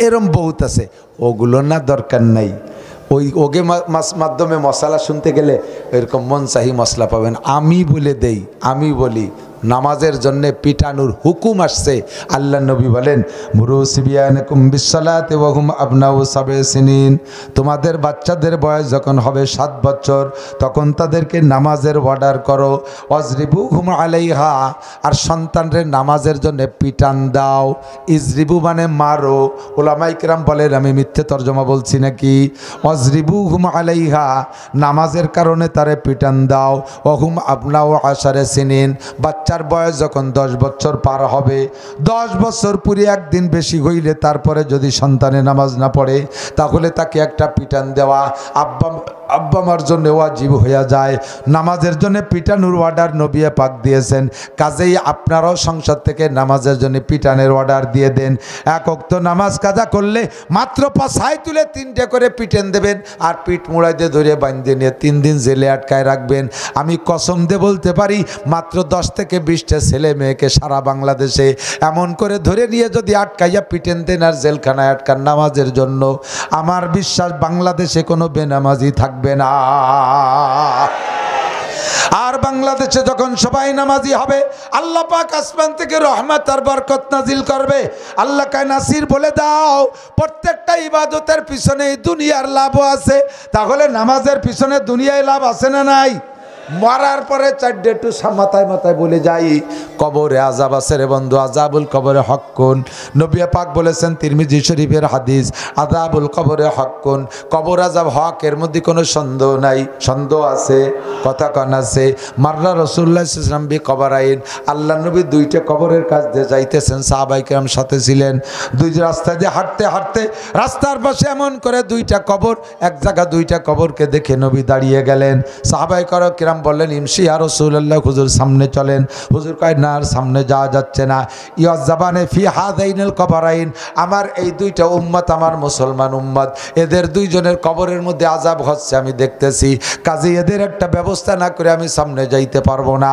এরম বহুত আছে। ওগুলো না দরকার নাই। ওগে মাধ্যমে মশলা শুনতে গেলে এরকম মন চাহি মশলা পাবেন। আমি বলে দেই, আমি বলি নামাজের জন্য পিটানোর হুকুম আসছে। আল্লাহ নবী বলেন মুরু সিবিয়ানাকুম বিসসালাতি ওয়া হুম আবনাউ সাবঈ সিনিন, তোমাদের বাচ্চাদের বয়স যখন হবে 7 বছর তখন তাদেরকে নামাজের অর্ডার করো। ওয়াজরিবুহুম আলাইহা, আর সন্তানদের নামাজের জন্য পিটান দাও। ইজরিবু মানে মারো। উলামায়ে কিরাম বলেন আমি মিথ্যে তর্জমা বলছি নাকি? ওয়াজরিবুহুম আলাইহা, নামাজের কারণে তারে পিটান দাও। ওয়া হুম আবনাউ আশারে সিনিন, বাচ্চার বয়স যখন 10 বছর পার হবে, 10 বছর পুরি একদিন বেশি হইলে তারপরে যদি সন্তানে নামাজ না পড়ে তাহলে তাকে একটা পিটান দেওয়া আব্বা মার জন্য ওয়াজিব হইয়া যায়। নামাজের জন্য পিটানোর অর্ডার নবী পাক দিয়েছেন। কাজেই আপনারাও সংসদ থেকে নামাজের জন্য পিটানের অর্ডার দিয়ে দেন। এক ওয়াক্ত নামাজ কাজা করলে মাত্র পাছায় তুলে 3টে করে পিটেন দেবেন, আর পিঠ মুড়াই দিয়ে ধরে বাঁধে নিয়ে 3 দিন জেলে আটকায় রাখবেন। আমি কসম দিয়ে বলতে পারি মাত্র 10 থেকে 20টা ছেলে মেয়েকে সারা বাংলাদেশে এমন করে ধরে নিয়ে যদি আটকাইয়া পিটেন দেন আর জেলখানায় আটকান নামাজের জন্য, আমার বিশ্বাস বাংলাদেশে কোনো বেনামাজি থাকবে না। আর বাংলাদেশে যখন সবাই নামাজি হবে আল্লাহ পাক আসমান থেকে রহমত আর বরকত নাজিল করবে। আল্লাহ কায় নাসির বলে দাও প্রত্যেকটা ইবাদতের পিছনে দুনিয়ার লাভও আছে, তাহলে নামাজের পিছনে দুনিয়ায় লাভ আছে না নাই? মরার পরে 4 একটু মাথায় মাথায় বলে যাই, কবরে আযাব আছে রে বন্ধু, আযাবুল কবরে হক্কুন। নবী পাক বলেছেন তিরমিজি শরীফের হাদিস, আযাবুল কবরে হক্কুন, কবর আযাব হক, এর মধ্যে কোনো সন্দেহ নাই। সন্দেহ আছে? কথা কন আছে। মাররা রাসূলুল্লাহ সাল্লাল্লাহু আলাইহি ওয়াসাল্লাম বি কবরাইন, আল্লাহ নবী 2টা কবরের কাছ দিয়ে যাইতেছেন, সাহাবায়ে কেরাম সাথে ছিলেন। 2 রাস্তা দিয়ে হাঁটতে হাঁটতে রাস্তার পাশে এমন করে 2টা কবর, এক জায়গা 2টা কবরকে দেখে নবী দাঁড়িয়ে গেলেন। সাহাবায়ে কেরাম বললেন ইমশি ইয়া রাসূলুল্লাহ, হুজুর সামনে চলেন। হুজুর কয় না, সামনে যাওয়া যাচ্ছে না। ইয়াজাবানে ফি হাযাইনিল কবরাইন, আমার এই 2টা উম্মত আমার মুসলমান উম্মত, এদের 2 জনের কবরের মধ্যে আযাব হচ্ছে আমি দেখতেছি, কাজে এদের একটা ব্যবস্থা না করে আমি সামনে যাইতে পারবো না।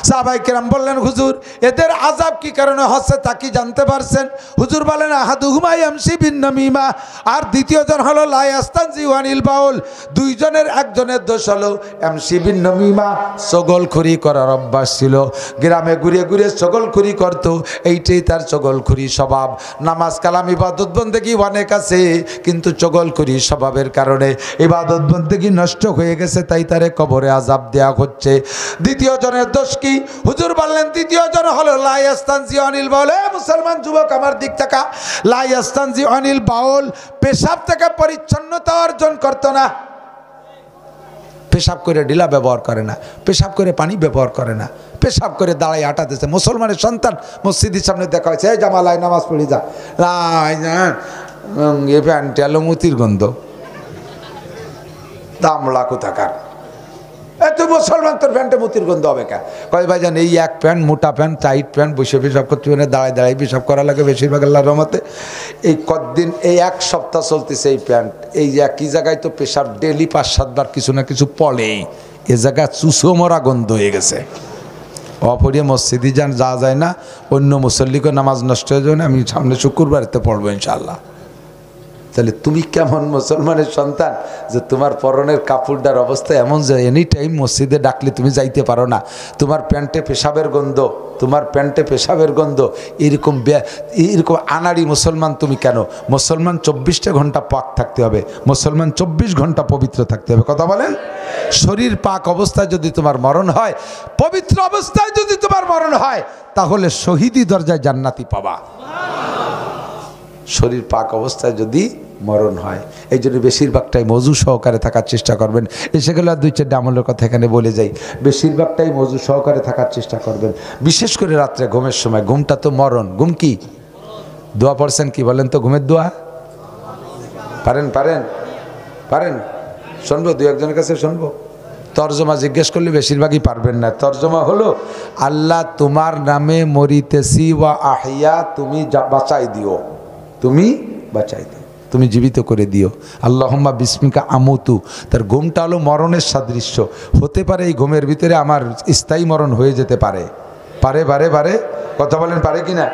সাহাবায়ে কেরাম বললেন হুজুর এদের আযাব কি কারণে হচ্ছে তা কি জানতে পারছেন? হুজুর বলেন আহাদুহুমা ইয়ামশি বিন নামিমা, আর দ্বিতীয়জন হলো লা ইয়াস্তানজি ওয়ানিল বাউল। 2 জনের একজনের দোষ হলো ইয়ামশি বিন নামিমা, নামিমা, চগলখড়ি করার অভ্যাস ছিল। গ্রামে ঘুরে ঘুরে চগলখড়ি করত, এইটাই তার চগলখড়ি স্বভাব। নামাজ কালাম ইবাদত বন্দেগী অনেক আছে, কিন্তু চগলখড়ি স্বভাবের কারণে ইবাদত বন্দেগী নষ্ট হয়ে গেছে, তাই তারে কবরে আযাব দেয়া হচ্ছে। দ্বিতীয় জনের দোষ কি? হুজুর বললেন দ্বিতীয় জন হলো লা ইয়াস্তানজি আনিল বাউল। মুসলমান যুবক আমার দিক থেকে, লা ইয়াস্তানজি আনিল বাউল, পেশাব থেকে পরিচ্ছন্নতা অর্জন করতো না। পেশাব করে ডিলা ব্যবহার করে না, পেশাব করে পানি ব্যবহার করে না, পেশাব করে দাঁড়ায় আটা দিচ্ছে। মুসলমানের সন্তান মসজিদের সামনে দেখা হয়েছে, এই জামালাই নামাজ পড়ি যা, এ প্যান্ট এলো মুতির গন্ধ, দাম লাখো টাকার। এত মুসলমান তোর প্যান্টে মুতির গন্ধ হবে কে? কয় ভাইজান এই এক প্যান্ট, মোটা প্যান্ট, টাইট প্যান্ট, বসে পেশাব করতে হবে না, দাঁড়ায় দাঁড়ায় পেশাব করা লাগে বেশিরভাগ আল্লাহর রহমতে। এই কতদিন, এই এক সপ্তাহ চলতেছে এই প্যান্ট, এই যে একই জায়গায় তো পেশাব ডেলি 5-7 বার কিছু না কিছু পড়েই, এ জায়গায় চুষো মরা গন্ধ হয়ে গেছে। অপরিয়ে মসজিদে যান যা যায় না, অন্য মুসল্লিকে নামাজ নষ্ট হয়ে যাবে না। আমি সামনে শুক্রবারেতে পড়বো ইনশাআল্লাহ। তাহলে তুমি কেমন মুসলমানের সন্তান যে তোমার পরনের কাপড়টার অবস্থা এমন যে এনি টাইম মসজিদে ডাকলে তুমি যাইতে পারো না, তোমার প্যান্টে পেশাবের গন্ধ, তোমার প্যান্টে পেশাবের গন্ধ, এরকম আনাড়ি মুসলমান তুমি কেন? মুসলমান 24টা ঘন্টা পাক থাকতে হবে, মুসলমান 24 ঘন্টা পবিত্র থাকতে হবে। কথা বলেন? শরীর পাক অবস্থায় যদি তোমার মরণ হয়, পবিত্র অবস্থায় যদি তোমার মরণ হয়, তাহলে শহীদি দরজায় জান্নাতি পাবা। শরীর পাক অবস্থায় যদি মরণ হয়, এই জন্য বেশিরভাগটাই মজু সহকারে থাকার চেষ্টা করবেন। এসে গেলে আর 2-4 আমলের কথা এখানে বলে যাই। বেশিরভাগটাই মজু সহকারে থাকার চেষ্টা করবেন, বিশেষ করে রাত্রে ঘুমের সময়। ঘুমটা তো মরণ। ঘুম কি? দোয়া পড়ছেন কি বলেন তো? ঘুমের দোয়া পারেন? পারেন? পারেন? শুনবো 2-1জনের কাছে শুনবো। তর্জমা জিজ্ঞেস করলে বেশিরভাগই পারবেন না। তর্জমা হলো, আল্লাহ তোমার নামে মরিতেছি ওয়া আহিয়া, তুমি বাঁচাই দিও, তুমি বাঁচাই দিও, তুমি জীবিত করে দিও। আল্লাহুম্মা বিসমিকা আমুতু। তার ঘুমটা হলো মরণের সাদৃশ্য। হতে পারে এই ঘুমের ভিতরে আমার স্থায়ী মরণ হয়ে যেতে পারে। পারে বারে বারে কথা বলেন, পারে কি না?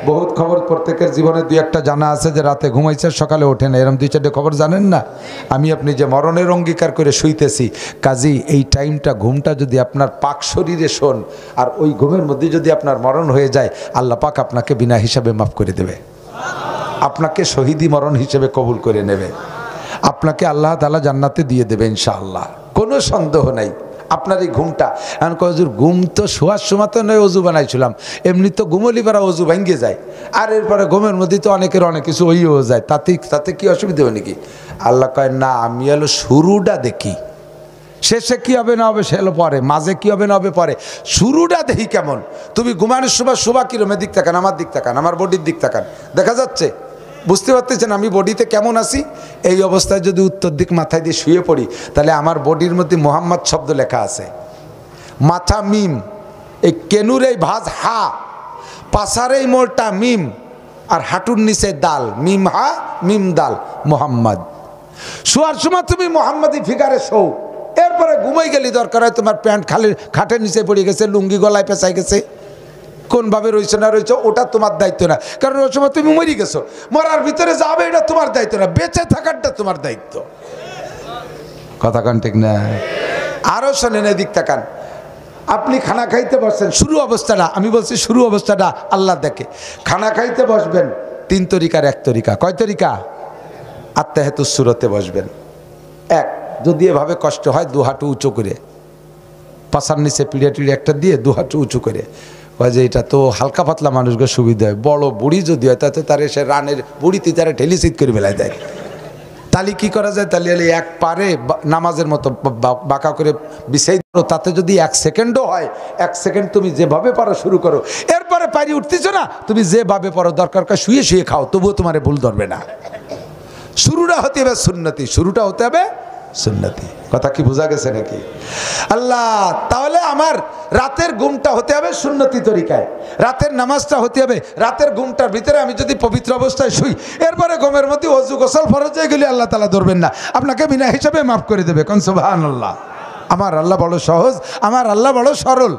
বহুত খবর প্রত্যেকের জীবনে 2-1টা জানা আছে যে রাতে ঘুমাইছে সকালে ওঠে না, এরকম 2-4টে খবর জানেন না? আমি আপনি যে মরণের অঙ্গীকার করে শুইতেছি, কাজী এই টাইমটা ঘুমটা যদি আপনার পাক শরীরে শোন, আর ওই ঘুমের মধ্যে যদি আপনার মরণ হয়ে যায়, আল্লাহ পাক আপনাকে বিনা হিসাবে মাফ করে দেবে, আপনাকে শহীদি মরণ হিসেবে কবুল করে নেবে, আপনাকে আল্লাহ তাআলা জান্নাতে দিয়ে দেবে ইনশাআল্লাহ, কোনো সন্দেহ নাই। আপনার এই ঘুমটা এখন কজুর ঘুম তো শোয়ার সময় তো নয় অজু বানাইছিলাম, এমনি তো ঘুমলি পারা অজু ভেঙে যায়, আর এরপরে ঘুমের মধ্যে তো অনেকের অনেক কিছু হয়েও যায়, তাতে কি অসুবিধা হবে নাকি? আল্লাহ কয় না, আমি হলো শুরুটা দেখি, শেষে কি হবে না হবে সে হলো পরে, মাঝে কি হবে না হবে পরে, শুরুটা দেখি কেমন। তুমি ঘুমানোর সময় শোভা কিরম, দিক তাকান, আমার দিক তাকান, আমার বডির দিক তাকান, দেখা যাচ্ছে? বুঝতে পারতেছেন আমি বডিতে কেমন আছি? এই অবস্থায় যদি উত্তর দিক মাথায় দিয়ে শুয়ে পড়ি, তাহলে আমার বডির মধ্যে মোহাম্মদ শব্দ লেখা আছে, মাথা মিম, এই কেনুর এই ভাজ হা, পাশার এই মোড়টা মিম, আর হাঁটুর নিচে দাল, মিম হা মিম দাল, মোহাম্মদ। শোয়ার সময় তুমি মোহাম্মদী ফিগারে শো, এরপরে ঘুমাই গেলি দরকার হয় তোমার প্যান্ট খাটের নিচে পড়ে গেছে, লুঙ্গি গলায় পেঁচাই গেছে, কোনভাবে রয়েছে না রয়েছে ওটা তোমার দায়িত্ব না, কারণ ওই সময় তুমি মরে গেছো, মরার ভিতরে যাবে এটা তোমার দায়িত্ব না, বেঁচে থাকারটা তোমার দায়িত্ব। কথা কান ঠিক না? আরো শোনেন, এদিক তাকান, আপনি খানা খাইতে বসছেন, শুরু অবস্থাটা আমি বলছি, শুরু অবস্থাটা আল্লাহ দেখে। খানা খাইতে বসবেন 3 তরিকার 1 তরিকা। কয় তরিকা? আত্মাহেতু সুরতে বসবেন। 1, যদি এভাবে কষ্ট হয় 2 হাঁটু উঁচু করে, পাশার নিচে পিড়ে টিড়ে একটা দিয়ে 2 হাঁটু উঁচু করে, যে এটা তো হালকা পাতলা মানুষকে সুবিধা হয়, বড় বুড়ি যদি হয় তাতে তারে সে রানের বুড়িতে তারা ঠেলিসিট করে বেলায় দেয়। তালি কি করা যায়? তাহলে এক পারে নামাজের মতো বাঁকা করে বিছাই দাও, তাতে যদি 1 সেকেন্ডও হয়, 1 সেকেন্ড তুমি যেভাবে পারো শুরু করো, এরপরে পারি উঠতেছ না, তুমি যেভাবে পারো দরকার কার শুয়ে শুয়ে খাও, তবুও তোমার ভুল ধরবে না। শুরুটা হতে হবে সুন্নতি, শুরুটা হতে হবে সুন্নতি। কথা কি বোঝা গেছে নাকি? আল্লাহ, তাহলে আমার রাতের ঘুমটা হতে হবে সুন্নতি তরিকায়, রাতের নামাজটা হতে হবে, রাতের ঘুমটার ভিতরে আমি যদি পবিত্র অবস্থায় শুই, এরপরে ঘুমের মধ্যে ওযু গোসল ফরজ হয়ে গেলে আল্লাহ তাআলা ধরবেন না, আপনাকে বিনা হিসাবে মাফ করে দেবে। কোন সুবহানাল্লাহ। আমার আল্লাহ বড় সহজ, আমার আল্লাহ বড় সরল।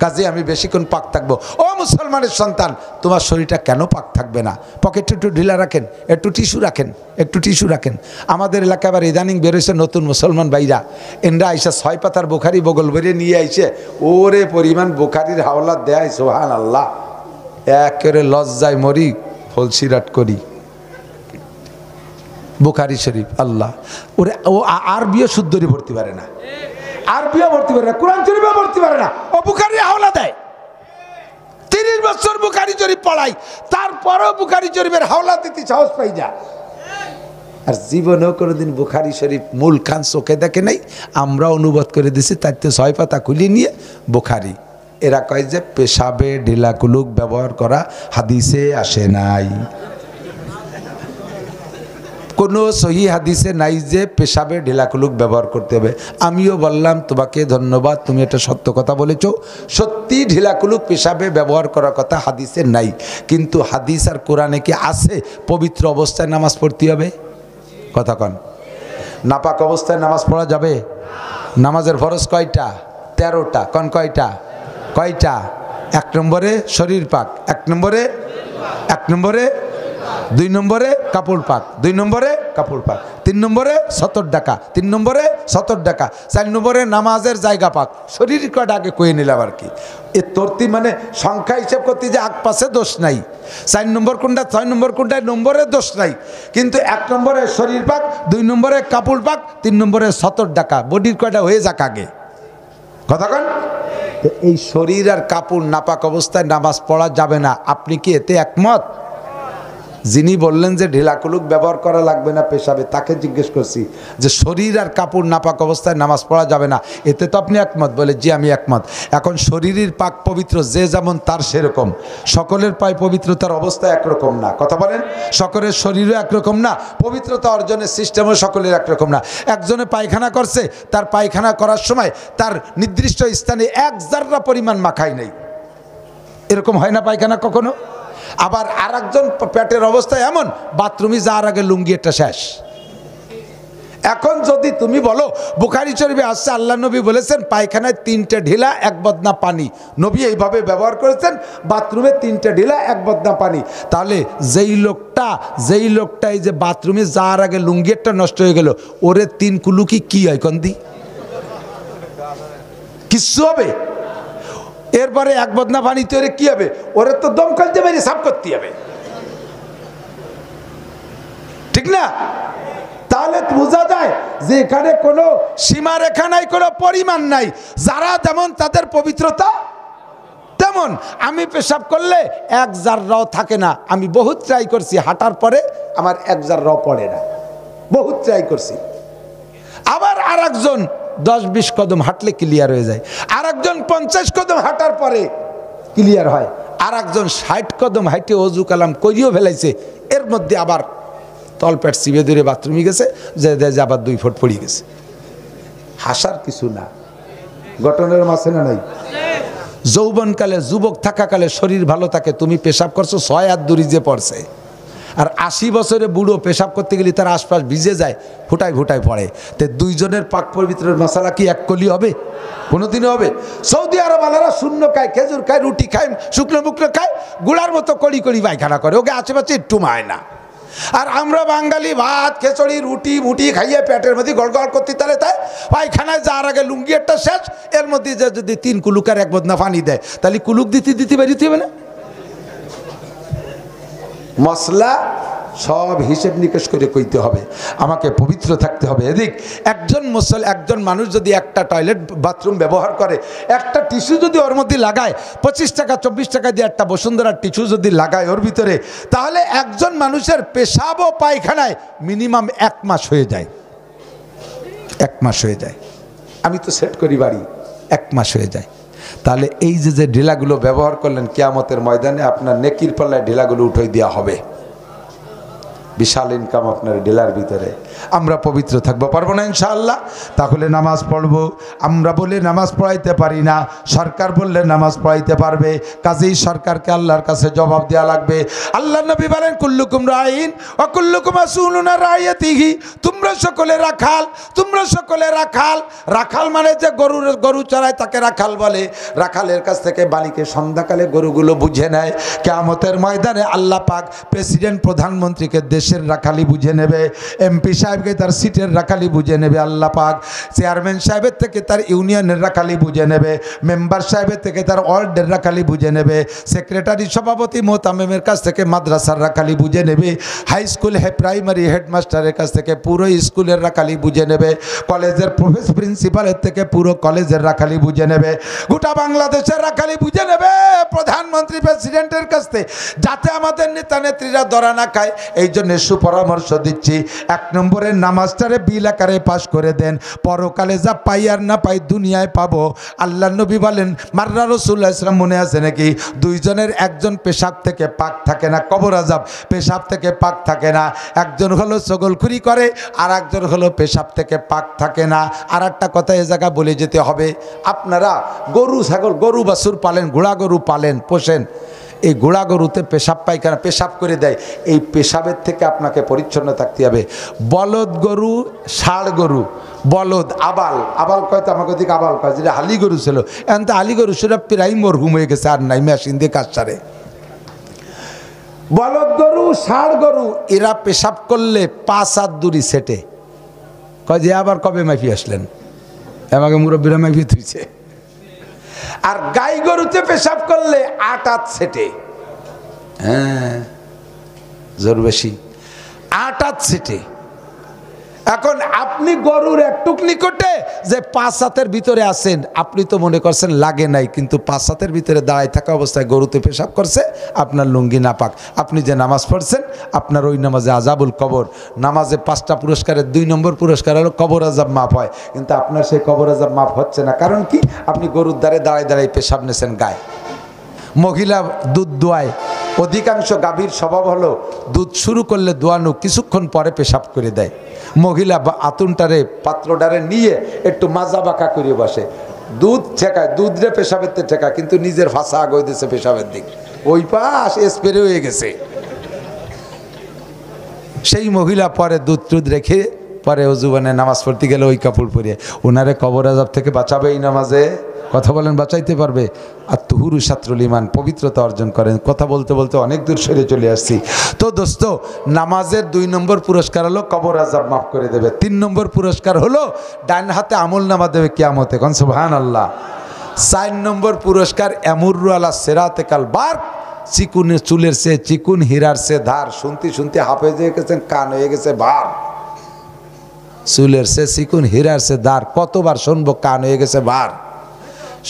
কাজে আমি বেশিক্ষণ পাক থাকবো। ও মুসলমানের সন্তান, তোমার শরীরটা কেন পাক থাকবে না? পকেটে একটু ঢিলা রাখেন, একটু টিস্যু রাখেন, একটু টিস্যু রাখেন। আমাদের এলাকায় আবার ইদানিং বেরোইছে নতুন মুসলমান ভাইরা, এনরা আইসা 6 পাতার বুখারি বগল বেরিয়ে নিয়ে আইসে, ওরে পরিমাণ বুখারির হাওলা দেয়, সুবহানাল্লাহ। একেবারে লজ্জায় মরি, ফলসিরাট করি বুখারি শরীফ। আল্লাহ, ওরে ও আরবিও শুদ্ধরি ভর্তি পারে না, আরবিও ভর্তি পারে না, কোরআন শরীফও ভর্তি পারে না, ও বুখারি হাওলা দেয়। 30 বছর বুখারি শরীফ পড়াই, তারপরও বুখারি শরীফের হাওলা দিতে সাহস পাই যা। আর জীবনেও কোনোদিন বুখারি শরীফ মূল খান চোখে দেখে নাই, আমরা অনুবাদ করে দিছি, তার তো 6 পাতা খুলে নিয়ে বুখারি। এরা কয় যে পেশাবে ঢিলা কুলুক ব্যবহার করা হাদিসে আসে নাই, কোনো সহি হাদিসে নাই যে পেশাবে ঢিলা কুলুক ব্যবহার করতে হবে। আমিও বললাম তোমাকে ধন্যবাদ, তুমি এটা সত্য কথা বলেছো, সত্যি ঢিলা কুলুক পেশাবে ব্যবহার করার কথা হাদিসে নাই, কিন্তু হাদিস আর কোরআনে কি আছে পবিত্র অবস্থায় নামাজ পড়তে হবে? কথা কন, নাপাক অবস্থায় নামাজ পড়া যাবে? নামাজের ফরজ কয়টা? 13টা। কন কয়টা? কয়টা? 1 নম্বরে শরীর পাক, 1 নম্বরে 2 নম্বরে কাপড় পাক, 2 নম্বরে কাপড় পাক, 3 নম্বরে 70 টাকা, 3 নম্বরে 70 টাকা, 4 নম্বরে নামাজের জায়গা পাক। শরীর কয়টা আগে কয়ে নিলাম আর কি, এ তর্তি মানে সংখ্যা হিসেব করতে যে আগ পাশে দোষ নাই, 4 নম্বর কোনটা 6 নম্বর কোনটা নম্বরে দোষ নাই, কিন্তু 1 নম্বরে শরীর পাক, 2 নম্বরে কাপড় পাক, 3 নম্বরে 70 টাকা, বডির কয়টা হয়ে যাক আগে। কথা কন, এই শরীর আর কাপড় নাপাক অবস্থায় নামাজ পড়া যাবে না, আপনি কি এতে একমত? যিনি বললেন যে ঢিলা কুলুক ব্যবহার করা লাগবে না পেশাবে, তাকে জিজ্ঞেস করছি যে শরীর আর কাপড় নাপাক অবস্থায় নামাজ পড়া যাবে না, এতে তো আপনি একমত? বলে জি আমি একমত। এখন শরীরের পাক পবিত্র যে যেমন তার সেরকম, সকলের পায় পবিত্রতার অবস্থা একরকম না। কথা বলেন, সকলের শরীরও একরকম না, পবিত্রতা অর্জনের সিস্টেমও সকলের একরকম না। একজনে পায়খানা করছে, তার পায়খানা করার সময় তার নির্দিষ্ট স্থানে 1 জাররা পরিমাণ মাখাই নেই, এরকম হয় না পায়খানা কখনো? আবার আর একজন পেটের অবস্থা এমন, বাথরুমে যাওয়ার আগে লুঙ্গি একটা শেষ। এখন যদি তুমি বলো বুখারী শরীফে আসছে আল্লাহ নবী বলেছেন পায়খানায় 3টে ঢিলা 1 বদনা পানি, নবী এইভাবে ব্যবহার করেছেন, বাথরুমে 3টে ঢিলা 1 বদনা পানি, তাহলে যেই লোকটা এই যে বাথরুমে যাওয়ার আগে লুঙ্গি একটা নষ্ট হয়ে গেল, ওরে 3 কুলুকি কি হয় কন্দি? কিচ্ছু হবে? এরপরে 1 বদনা পানি তৈরি কি হবে? ওরে তো দমকল দিয়ে বেরিয়ে সাফ করতে হবে, ঠিক না? তাহলে বোঝা যায় যে এখানে কোনো সীমারেখা নাই, কোনো পরিমাণ নাই, যারা যেমন তাদের পবিত্রতা তেমন। আমি পেশাব করলে 1 জাররাও থাকে না, আমি বহুত ট্রাই করছি, হাঁটার পরে আমার 1 জাররাও পড়ে না, বহুত ট্রাই করছি। আবার আর একজন 10-20 কদম হাঁটলে ক্লিয়ার হয়ে যায়, আর একজন 50 কদম হাঁটার পরে ক্লিয়ার হয়, আর একজন 60 কদম হাঁটে অজু কালাম করিও ফেলাইছে, এর মধ্যে আবার তলপেট চিবে ধরে বাথরুমে গেছে, যে আবার 2 ফুট পড়ে গেছে। হাসার কিছু না, ঘটনার মাঝে না নাই। যৌবনকালে যুবক থাকাকালে শরীর ভালো থাকে, তুমি পেশাব করছো 6 হাত দূরি যে পড়ছে, আর 80 বছরে বুড়ো পেশাব করতে গেলে তার আশপাশ ভিজে যায়, ফুটায় ফুটায় পড়ে, তো 2 জনের পাক পবিত্রের মশালা কি এক কলি হবে? কোনোদিনও হবে? সৌদি আরব আলারা শূন্য খায়, খেজুর খায়, রুটি খায়, শুকনো মুকনো খায়, গুড়ার মতো কড়ি কড়ি পায়খানা করে, ওকে আশেপাশে একটু মায় না। আর আমরা বাঙালি ভাত খিচুড়ি রুটি মুটি খাইয়ে পেটের মধ্যে গড়গড় করতে তাহলে তাই পায়খানায় যাওয়ার আগে লুঙ্গি একটা শেষ, এর মধ্যে যদি 3 কুলুক আর 1 বদনা পানি দেয়, তাহলে কুলুক দিতে বেরিয়ে হবে না? মশলা সব হিসেব নিকেশ করে কইতে হবে, আমাকে পবিত্র থাকতে হবে। এদিক একজন মানুষ যদি একটা টয়লেট বাথরুম ব্যবহার করে, একটা টিস্যু যদি ওর মধ্যে লাগায়, 25 টাকা 24 টাকা দিয়ে একটা বসুন্ধরার টিস্যু যদি লাগায় ওর ভিতরে, তাহলে একজন মানুষের পেশাব ও পায়খানায় মিনিমাম 1 মাস হয়ে যায়। 1 মাস হয়ে যায়, আমি তো সেট করি বাড়ি, 1 মাস হয়ে যায়। তাহলে এই যে ঢিলাগুলো ব্যবহার করলেন, কিয়ামতের ময়দানে আপনার নেকির পাল্লায় ঢিলাগুলো উঠাই দেওয়া হবে, বিশাল ইনকাম আপনার ঢিলার ভিতরে। আমরা পবিত্র থাকবো, পারবো না ইনশাআল্লাহ? তাহলে নামাজ পড়বো। আমরা বলে নামাজ পড়াইতে পারি না, সরকার বললে নামাজ পড়াইতে পারবে, কাজেই সরকারকে আল্লাহর কাছে জবাব দেওয়া লাগবে। আল্লাহ নবী বলেন কুল্লুকুম রাইন ওয়া কুল্লুকুম মাসউলুন আন রাইয়াতিহি, তোমরা সকলে রাখাল, তোমরা সকলে রাখাল। রাখাল মানে যে গরু চড়ায় তাকে রাখাল বলে। রাখালের কাছ থেকে বালিকে সন্ধ্যাকালে গরুগুলো বুঝে নেয়। কিয়ামতের ময়দানে আল্লাহ পাক প্রেসিডেন্ট প্রধানমন্ত্রীকে দেশের রাখালি বুঝে নেবে, এমপি সাহেবকে তার সিটের রাখালি বুঝে নেবে আল্লাহ পাক, চেয়ারম্যান সাহেবের থেকে তার ইউনিয়নের রাখালি বুঝে নেবে, মেম্বার সাহেবের থেকে তার ওয়ার্ডের রাখালি বুঝে নেবে, সেক্রেটারি সভাপতি মোহতামেমের কাছ থেকে মাদ্রাসার রাখালি বুঝে নেবে, হাই স্কুল প্রাইমারি হেডমাস্টারের কাছ থেকে পুরো স্কুলের রাখালি বুঝে নেবে, কলেজের প্রফেসর প্রিন্সিপালের থেকে পুরো কলেজের রাখালি বুঝে নেবে, গোটা বাংলাদেশের রাখালি বুঝে নেবে প্রধানমন্ত্রী প্রেসিডেন্টের কাছ থেকে, যাতে আমাদের নেতা নেত্রীরা ধরা না খায়। এই জন্য সুপরামর্শ দিচ্ছি, 1 নম্বরের নামাজটারে বিল আকারে পাশ করে দেন, পরকালে যা পাই আর না পাই দুনিয়ায় পাবো। আল্লাহ নবী বলেন মাররা রাসূলুল্লাহ ইসলাম, মনে আছে নাকি? দুইজনের একজন পেশাব থেকে পাক থাকে না, কবর আযাব পেশাব থেকে পাক থাকে না। একজন হলো ছগলখুরি করে, আর একজন হলো পেশাব থেকে পাক থাকে না। আর একটা কথা এ জায়গা বলে যেতে হবে, আপনারা গরু ছাগল গরু বাছুর পালেন, ঘোড়া গরু পালেন পোষেন, এই ঘোড়া গরুতে পেশাব পায়খানা পেশাব করে দেয়, এই পেশাবের থেকে আপনাকে পরিচ্ছন্ন থাকতে হবে। বলদ গরু, ষাঁড় গরু, বলদ আবাল, আবাল কয় তো আমাকে দিকে আবাল কয়, যেটা হালি গরু ছিল, এখন তো হালি গরু সেটা প্রায় মরহুম হয়ে গেছে, আর নাই মেশিন দিয়ে কাজ সারে। বলদ গরু, ষাঁড় গরু এরা পেশাব করলে 5 হাত দূরি সেটে, কয় যে আবার কবে মাইফি আসলেন, আমাকে মুরব্বীরা মাইফি থুইছে। আর গাই গরুতে পেশাব করলে 8 হাত সেটে, হ্যাঁ জোর বেশি, 8 হাত সেটে। এখন আপনি গরুর একটুক নিকটে যে 5 হাতের ভিতরে আছেন, আপনি তো মনে করছেন লাগে নাই, কিন্তু 5 হাতের ভিতরে দাঁড়ায় থাকা অবস্থায় গরুতে পেশাব করছে, আপনার লুঙ্গি নাপাক। আপনি যে নামাজ পড়ছেন, আপনার ওই নামাজে আজাবুল কবর, নামাজে 5টা পুরস্কারের 2 নম্বর পুরস্কার হলো কবর আজাব মাফ হয়, কিন্তু আপনার সেই কবর আজাব মাফ হচ্ছে না। কারণ কি? আপনি গরুর দ্বারে দাঁড়ায় দাঁড়ায় পেশাব নেছেন গায়ে। মহিলা দুধ দোয়ায়, অধিকাংশ গাভীর স্বভাব হলো দুধ শুরু করলে দোয়ানো কিছুক্ষণ পরে পেশাব করে দেয়। মহিলা বা আতুনটারে পাত্রটারে নিয়ে একটু মাজা বাঁকা করে বসে, দুধ ঠেকায়, দুধ রে পেশাবের ঠেকায়, কিন্তু নিজের ভাষা আগে দিয়েছে পেশাবের দিক, ওই পাশ স্প্রে হয়ে গেছে। সেই মহিলা পরে দুধ টুধ রেখে পরে অজুবানে নামাজ পড়তে গেলে ওই কাপড় পরিয়ে, ওনারে কবর আযাব থেকে বাঁচাবে এই নামাজে, কথা বলেন বাঁচাইতে পারবে। আর তুহুরু সাত্রুল ইমান, পবিত্রতা অর্জন করেন। কথা বলতে বলতে অনেক দূর সরে চলে আসছি। তো দোস্ত, নামাজের 2 নম্বর পুরস্কার হলো কবর আযাব মাফ করে দেবে। 3 নম্বর পুরস্কার হলো ডান হাতে আমল নামা দেবে কিয়ামতে, কোন সুবহানাল্লাহ। 4 নম্বর পুরস্কার এমুরু আলা সিরাতে কাল বার, চিকুনের চুলের সে চিকুন, হীরার সে ধার। শুনতে শুনতে হাফেজ হয়ে গেছেন, কান হয়ে গেছে ভার। চুলের সে চিকুন, হীরার সে ধার, কতবার শুনবো, কান হয়ে গেছে ভার।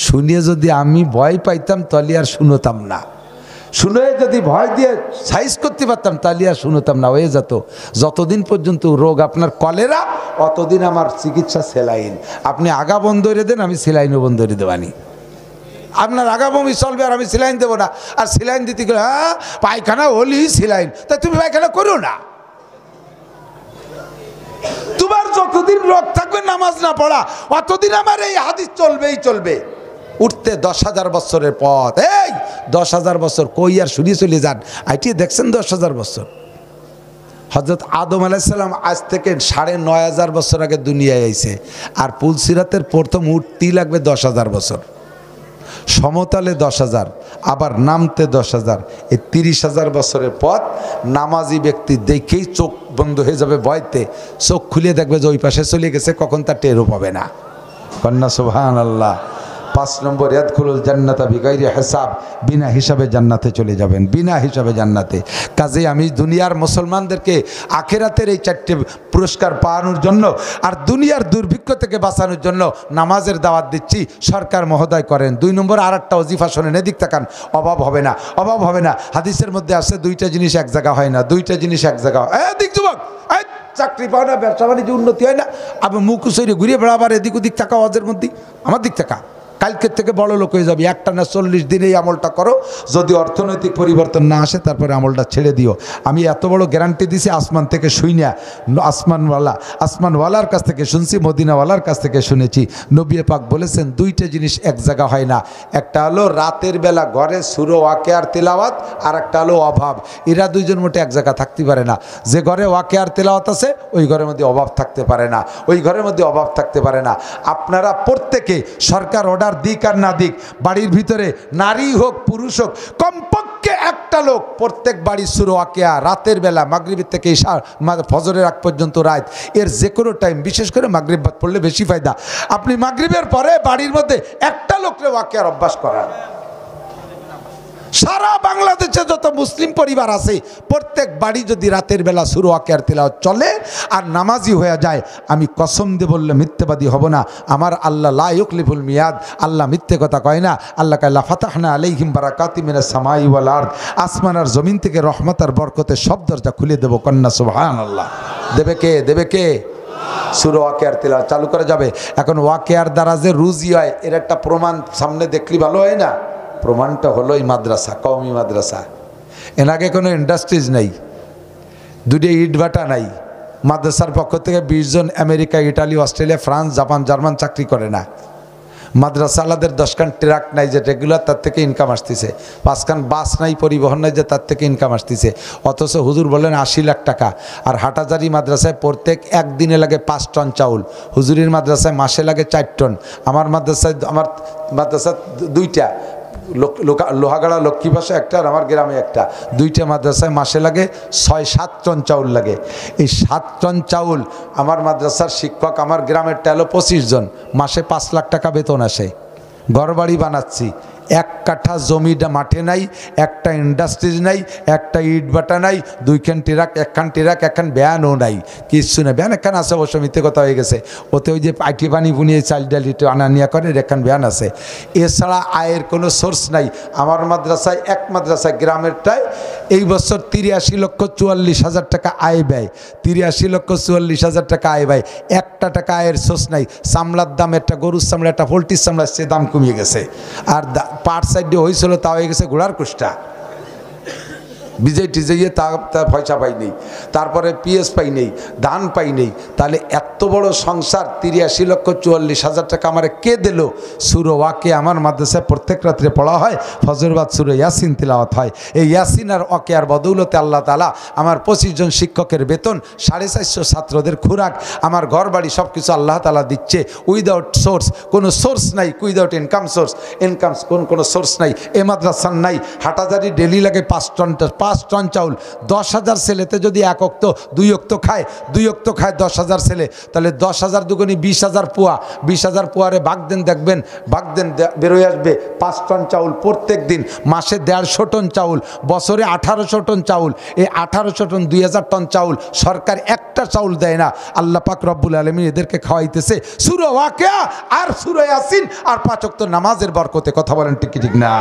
শুনিয়ে যদি আমি ভয় পাইতাম তাহলে আর শুনতাম না, শুনে যদি ভয় দিয়ে সাইজ করতে পারতাম তাহলে আর শুনতাম না, হয়ে যেত। যতদিন পর্যন্ত রোগ আপনার কলেরা, অতদিন আমার চিকিৎসা সেলাইন। আপনি আগা বন্ধ করে দেন, আমি সেলাইনও বন্ধ করে দেবানি। আপনার আগা বমি চলবে আর আমি সেলাইন দেবো না। আর সেলাইন দিতে গেলে হ্যাঁ পায়খানা হলি সেলাইন, তাই তুমি পায়খানা করো না। তোমার যতদিন রোগ থাকবে নামাজ না পড়া, অতদিন আমার এই হাদিস চলবেই চলবে। উঠতে 10,000 বছরের পথ, এই 10,000 বছর কই আর শুনিয়ে চলে যান। আইটি দেখছেন 10,000 বছর। হযরত আদম আলাইহিস সালাম আজ থেকে 9,500 বছর আগে দুনিয়ায় আইছে, আর পুলসিরাতের প্রথম উঠতেই লাগবে 10,000 বছর। সমতলে 10,000, আবার নামতে 10,000, এই 30,000 বছরের পথ। নামাজি ব্যক্তি দেখেই চোখ বন্ধ হয়ে যাবে ভয়তে, চোখ খুলে দেখবে যে ওই পাশে চলে গেছে, কখন তার টেরও পাবে না। কন্যা সুবহানাল্লাহ। 5 নম্বর ইয়াদখুলুল জান্নাতা বিগাইরি হিসাব, বিনা হিসাবে জান্নাতে চলে যাবেন, বিনা হিসাবে জান্নাতে। কাজে আমি দুনিয়ার মুসলমানদেরকে আখিরাতের এই 4টে পুরস্কার পাওয়ানোর জন্য আর দুনিয়ার দুর্ভিক্ষ থেকে বাঁচানোর জন্য নামাজের দাওয়াত দিচ্ছি। সরকার মহোদয় করেন। 2 নম্বর আরেকটা ওজিফা শোনেন, এদিক তাকান, অভাব হবে না, অভাব হবে না। হাদিসের মধ্যে আছে 2টা জিনিস এক জায়গা হয় না, 2টা জিনিস এক জায়গা হয়। এদিক যুবক, চাকরি পাও না, ব্যবসা বাণিজ্য উন্নতি হয় না, আবার মুখ সরিয়ে ঘুরিয়ে বেড়াবার এদিক ওদিক থাকা, ওয়াজের মধ্যে আমার দিক থাকা। কালকের থেকে বড় লোক হয়ে যাবে। একটা না 40 দিনে এই আমলটা করো, যদি অর্থনৈতিক পরিবর্তন না আসে তারপরে আমলটা ছেড়ে দিও। আমি এত বড় গ্যারান্টি দিছি আসমান থেকে শুই না, আসমানওয়ালার কাছ থেকে শুনছি, মদিনাওয়ালার কাছ থেকে শুনেছি। নবী পাক বলেছেন দুইটা জিনিস এক জায়গা হয় না, একটা হলো রাতের বেলা ঘরে সূরা ওয়াকিয়ার তেলাওয়াত, আর একটা হলো অভাব। এরা দুইজন মোটে এক জায়গা থাকতে পারে না। যে ঘরে ওয়াকিয়ার তেলাওয়াত আছে ওই ঘরের মধ্যে অভাব থাকতে পারে না, ওই ঘরের মধ্যে অভাব থাকতে পারে না। আপনারা প্রত্যেকে, সরকার অর্ডার দিক আর না দিক, বাড়ির ভিতরে নারী হোক পুরুষ হোক, কমপক্ষে একটা লোক প্রত্যেক বাড়ির সূরা ওয়াকিয়া রাতের বেলা মাগরিবের থেকে ঈশা ফজরের আগ পর্যন্ত রাত, এর যে কোনো টাইম, বিশেষ করে মাগরিব বাদ পড়লে বেশি ফায়দা। আপনি মাগরিবের পরে বাড়ির মধ্যে একটা লোকরে ওয়াকিয়ার অভ্যাস করান। সারা বাংলাদেশে যত মুসলিম পরিবার আছে প্রত্যেক বাড়ি যদি রাতের বেলা সূরা ওয়াকিয়ার তিলাওয়াত চলে আর নামাজি হয়ে যায়, আমি কসম দিয়ে বললে মিথ্যাবাদী হব না। আমার আল্লাহ লা ইউখলিফুল মিয়াদ, আল্লাহ মিথ্যে কথা কয় না। আল্লাহ কাল্লা ফাতাহনা আলাইহিম বারাকাতিম মিনাস সামাই ওয়াল আরদ, আসমান আর জমিন থেকে রহমত আর বরকতের সব দরজা খুলে দেব। কন্যা সুবহানাল্লাহ। দেবে কে? দেবে কে? সূরা ওয়াকিয়ার তিলাওয়াত চালু করা যাবে। এখন ওয়াকিয়ার দ্বারা যে রুজি হয় এর একটা প্রমাণ সামনে দেখলি ভালো হয় না? প্রমাণটা হলো এই মাদ্রাসা, কওমি মাদ্রাসা। এর আগে কোনো ইন্ডাস্ট্রিজ নাই, দুটো ইট ভাটা নাই। মাদ্রাসার পক্ষ থেকে 20 জন America, Italy, Australia, France, Japan, German চাকরি করে না। মাদ্রাসাওয়ালাদের 10 খান ট্রাক নাই যে রেগুলার তার থেকে ইনকাম আসতেছে, 5 খান বাস নাই, পরিবহন নাই যে তার থেকে ইনকাম আসতেছে। অথচ হুজুর বললেন 80 লাখ টাকা। আর হাটাজারি মাদ্রাসায় প্রত্যেক একদিনে লাগে 5 টন চাউল, হুজুরের মাদ্রাসায় মাসে লাগে 4 টন। আমার মাদ্রাসা দুইটা, লোহাগাড়া লক্ষ্মী ভাষা একটা আর আমার গ্রামে একটা, দুইটা মাদ্রাসায় মাসে লাগে 6-7 টন চাউল লাগে। এই 7 টন চাউল আমার মাদ্রাসার শিক্ষক, আমার গ্রামের হলো 25 জন, মাসে 5 লাখ টাকা বেতন আসে। ঘরবাড়ি বানাচ্ছি, 1 কাঠা জমিটা মাঠে নাই, একটা ইন্ডাস্ট্রিজ নাই, একটা ইট বাটা নাই, 2 খান ট্রাক, 1 খান ট্রাক, 1 খান ভ্যানও নাই, কিচ্ছু না। ভ্যান 1 খান আছে, অবশ্য মিথ্যে কথা হয়ে গেছে। ওতে ওই যে পাইটি পানি বুনিয়ে চাল ডাল ইট আনা নিয়া করে 1 খান ভ্যান আছে। এছাড়া আয়ের কোনো সোর্স নাই। আমার মাদ্রাসায়, এক মাদ্রাসায় গ্রামেরটায় এই বছর 83,44,000 টাকা আয় ব্যয়, 83,44,000 টাকা আয় ব্যয়। একটা টাকা আয়ের সোর্স নাই। চামড়ার দাম, একটা গরুর চামড়া, একটা পোলট্রির চামড়া, সে দাম কমিয়ে গেছে। আর পার সাইডে হয়েছিল তা হয়ে গেছে ঘোড়ার কুষ্টা। বিজয় টিজে তার পয়সা পাই নেই, তারপরে পিএস পাই নেই, ধান পাই নেই। তাহলে এত বড় সংসার 83,44,000 টাকা আমার কে দিল? সূরা ওয়াকিয়া আমার মাদ্রাসায় প্রত্যেক রাত্রে পড়া হয়, ফজরবাদ সূরা ইয়াসিন তিলাওয়াত হয়। এই ইয়াসিন আর ওয়াকিয়ার বদৌলতে আল্লাহ তাআলা আমার 25 জন শিক্ষকের বেতন, 450 ছাত্রদের খোরাক, আমার ঘর বাড়ি সব কিছু আল্লাহ তাআলা দিচ্ছে উইদাউট সোর্স। কোনো সোর্স নাই, উইদাউট ইনকাম সোর্স। ইনকাম কোনো সোর্স নাই। এ মাদ্রাসার নাই। হাটাজারি ডেলি লাগে 5 টন চাউল। 10,000 ছেলেতে যদি 1 অক্ত 2 অক্ত খায়, 2 অক্ত খায় 10,000 ছেলে, তাহলে 10,000 দুগুণী 20,000 পোয়া। 20,000 পোয়ারে ভাগ দেন, দেখবেন ভাগ দেন বেরোয় আসবে 5 টন চাউল প্রত্যেক দিন। মাসে 150 টন চাউল, বছরে 1800 টন চাউল। এই 1800 টন 2000 টন চাউল সরকার একটা চাউল দেয় না। আল্লাহ পাক রব্বুল আলামিন এদেরকে খাওয়াইতেছে সূরা ওয়াকিয়া আর সূরা ইয়াসিন আর 5 ওয়াক্ত নামাজের বরকতে। কথা বলেন ঠিক ঠিক না?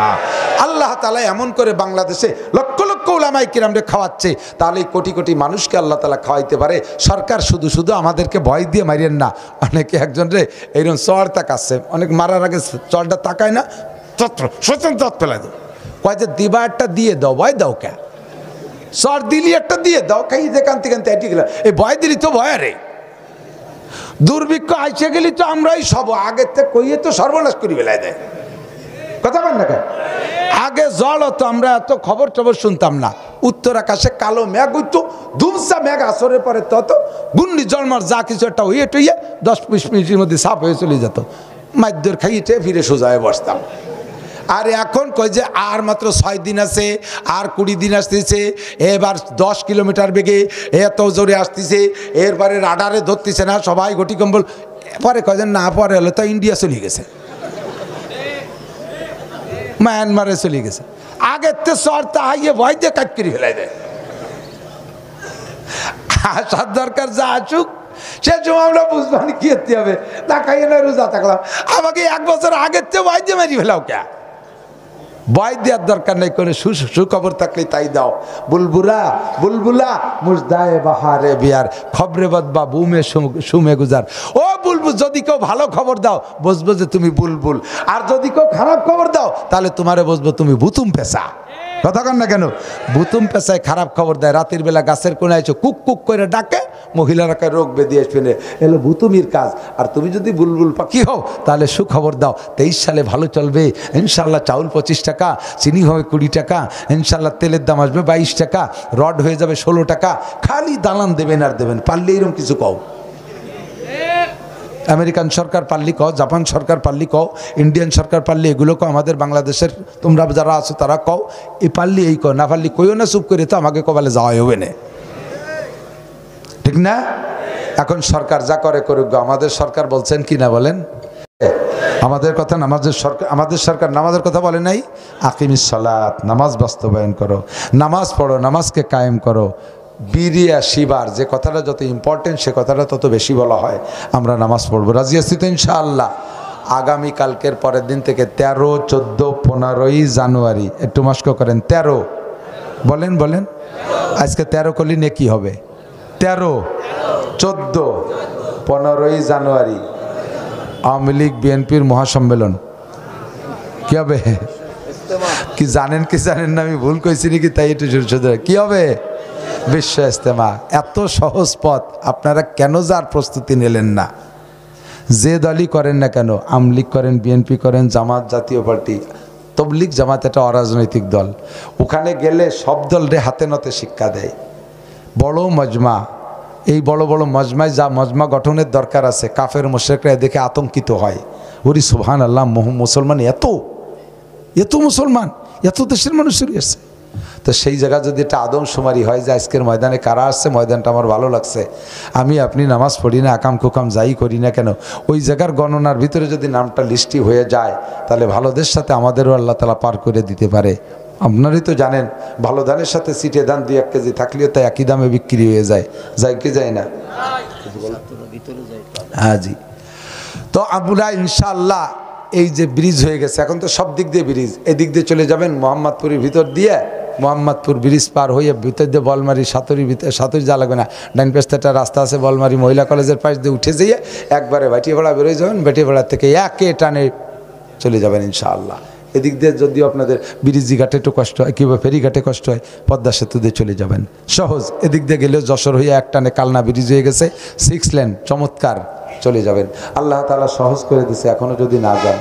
আল্লাহ তাআলা এমন করে বাংলাদেশে লক্ষ লক্ষ উলামায়ে কিরামকে খাওয়াচ্ছে, তাহলে কোটি কোটি মানুষকে আল্লাহ তাআলা খাওয়াইতে পারে। সরকার শুধু শুধু আমাদেরকে ভয় দিয়ে মারিয়েন না। অনেকে একজন রে এইরকম চর তাকাচ্ছে, অনেক মারার আগে চরটা তাকায় না, স্বতন্ত্র ফেলাই দাও, কয় যে দিবা একটা দিয়ে দাও, ভয় দাও কে? চর দিলি একটা দিয়ে দাও, খাই যে কান্তি কান্তি এটি গেলাম, এই ভয় দিলি তো ভয় রে। দুর্ভিক্ষ আইসে গেলি তো আমরাই সব আগের থেকে কইয়ে তো সর্বনাশ করি বেলায় দেয়। কথা বল না কেন? আগে জল হতো, আমরা এত খবর টবর শুনতাম না। উত্তর আকাশে কালো মেঘ হইতো, ধুমসা মেঘ আসরের পরে তত গুন্ডি জলমার যা কিছু একটা হইয়ে টইয়ে 10-20 মিনিটের মধ্যে সাফ হয়ে চলে যেত। মাইদ্যর খাইয়ে ফিরে সোজা হয়ে বসতাম। আর এখন কই যে আর মাত্র 6 দিন আছে, আর 20 দিন আসতেছে, এবার 10 কিলোমিটার বেগে এত জোরে আসতেছে, এরপরে রাডারে ধরতেছে না, সবাই গটি কম্বল। পরে কয় যে না, পরে হলো তো ইন্ডিয়া চলে গেছে, মায়ানমারে চলে গেছে। আগের তো সর তাহাইয়ে ভয় দিয়ে কাজ করে ফেলাই দেয়। আসার দরকার যা আসুক, সে সময় আমরা বুঝবানি কি হতে হবে, তা খাইয়ে না রোজা থাকলাম। আমাকে 1 বছর আগের তো ভয় দিয়ে মারি ফেলাও কে? ভয় দেওয়ার দরকার নেই, কোনো সুখবর থাকলে তাই দাও। বুলবুলা বুলবুলা মুজদায়ে বাহারে বিয়ার খবরে বদবা বুমে সুমে গুজার। ও বুলবুল, যদি কেউ ভালো খবর দাও বুঝবো যে তুমি বুলবুল, আর যদি কেউ খারাপ খবর দাও তাহলে তোমারে বুঝবো তুমি বুতুম পেশা। কথা কন না কেন? বুতুম পেশায় খারাপ খবর দেয়। রাতের বেলা গাছের কোনায় কুক কুক করে ডাকে, মহিলারা রোগ বেঁধে ফেলে, এলো বুতুমির কাজ। আর তুমি যদি বুলবুল পাখি হও তাহলে সুখবর দাও, 23 সালে ভালো চলবে ইনশাল্লাহ। চাউল 25 টাকা, চিনি হবে 20 টাকা, ইনশাল্লাহ তেলের দাম আসবে 22 টাকা, রড হয়ে যাবে 16 টাকা। খালি দালান দেবেন আর দেবেন, পারলে এরকম কিছু কও। আমেরিকান সরকার পারলি কও, জাপান সরকার পারলি কও, ইন্ডিয়ান সরকার পারলি এগুলো কও, আমাদের বাংলাদেশের তোমরা যারা আছো তারা কও। এই পারলি এই কও, না পারলি কইও না, চুপ করে তো আমাকে কবালে যাওয়াই হবে না, ঠিক না? এখন সরকার যা করে করুক, আমাদের সরকার বলছেন কি না বলেন? আমাদের কথা নামাজের সরকার, আমাদের সরকার নামাজের কথা বলে নাই? আকিমিস সালাত, নামাজ বাস্তবায়ন করো, নামাজ পড়ো, নামাজকে কায়েম করো। বিরিয়া শিবার যে কথাটা যত ইম্পর্টেন্ট সে কথাটা তত বেশি বলা হয়। আমরা নামাজ পড়বো, রাজি আছি তো ইনশাআল্লাহ? আগামী কালকের পরের দিন থেকে 13, 14, 15ই জানুয়ারি, একটু মস্ক করেন, 13 বলেন বলেন। আজকে 13 করলি নে কি হবে? 13, 14, 15ই জানুয়ারি আওয়ামী লীগ বিএনপির মহাসম্মেলন। কি হবে কি জানেন কি জানেন না? আমি ভুল কইছি নাকি? তাই একটু কি হবে? বিশ্ব ইজতেমা। এত সহজ পথ, আপনারা কেন যার প্রস্তুতি নিলেন না? যে দলই করেন না কেন, আওয়ামী লীগ করেন, বিএনপি করেন, জামাত জাতীয় পার্টি, তবলিগ জামাত একটা অরাজনৈতিক দল। ওখানে গেলে সব দলরে হাতে নাতে শিক্ষা দেয়। বড় মজমা, এই বড় বড় মজমায় যা মজমা গঠনের দরকার আছে, কাফের মুশরিকরা দেখে আতঙ্কিত হয়। ওরে সুবহানাল্লাহ, মুসলমান এত এত মুসলমান, এত দেশের মানুষেরই আছে। তো সেই জায়গা যদি একটা আদমশুমারি হয় যে আজকের ময়দানে কারা আসছে, ময়দানটা আমার ভালো লাগছে, আমি আপনি নামাজ পড়ি না, আকাম কুকাম যাই করি না কেন, ওই জায়গার গণনার ভিতরে যদি নামটা লিস্টি হয়ে যায় তাহলে ভালোদের সাথে আমাদেরও আল্লাহ তাআলা পার করে দিতে পারে। আপনারই তো জানেন, ভালো ধানের সাথে সিটে ধান 2-1 কেজি থাকলেও তাই একই দামে বিক্রি হয়ে যায়, যায় কি যায় না? হ্যাঁ জি। তো আমরা ইনশাআল্লাহ এই যে ব্রিজ হয়ে গেছে, এখন তো সব দিক দিয়ে ব্রিজ, এদিক দিয়ে চলে যাবেন মোহাম্মদপুরের ভিতর দিয়ে, মোহাম্মদপুর ব্রিজ পার হয়ে ভিতর দিয়ে বলমারি সাতুরি, ভিতরে সাতুরি যা লাগবে না, ডাইন পাশে একটা রাস্তা আছে বলমারি মহিলা কলেজের পাশ দিয়ে উঠে যেয়ে একবারে ভাটিয়াপাড়া বেরোয় যাবেন, ভাটিয়াপাড়া থেকে একে টানে চলে যাবেন ইনশাআল্লাহ। এদিক দিয়ে যদিও আপনাদের ব্রিজি ঘাটে একটু কষ্ট হয়, কিংবা ফেরিঘাটে কষ্ট হয়, পদ্মা সেতু দিয়ে চলে যাবেন সহজ। এদিক দিয়ে গেলেও যশোর হয়ে এক টানে কালনা ব্রিজ হয়ে গেছে, 6 লেন, চমৎকার চলে যাবেন। আল্লাহ তাআলা সহজ করে দিছে, এখনও যদি না যান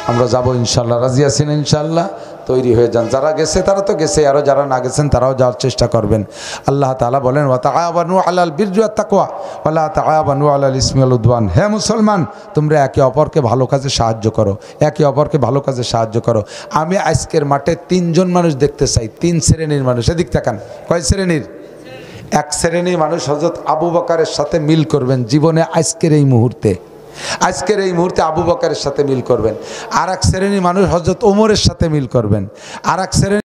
আমরা যাব ইনশাআল্লাহ। রাজি আছেন ইনশাআল্লাহ? তৈরি হয়ে যান। যারা গেছে তারা তো গেছে, আরও যারা না গেছেন তারাও যাওয়ার চেষ্টা করবেন। আল্লাহ তাআলা বলেন, ওয়া তাআওয়ানু আলাল বিররি ওয়াত তাকওয়া ওয়া লা তাআওয়ানু আলাল ইসমি ওয়াল উদওয়ান। হে মুসলমান, তোমরা একে অপরকে ভালো কাজে সাহায্য করো, একে অপরকে ভালো কাজে সাহায্য করো। আমি আজকের মাঠে 3 জন মানুষ দেখতে চাই, 3 শ্রেণীর মানুষ। এদিক তাকান, কয় শ্রেণীর? 1 শ্রেণীর মানুষ হযরত আবু বকরের সাথে মিল করবেন জীবনে, আজকের এই মুহূর্তে, আজকের এই মুহূর্তে আবু বকরের সাথে মিল করবেন। আর 1 শ্রেণীর মানুষ হযরত ওমরের সাথে মিল করবেন। আর 1 শ্রেণী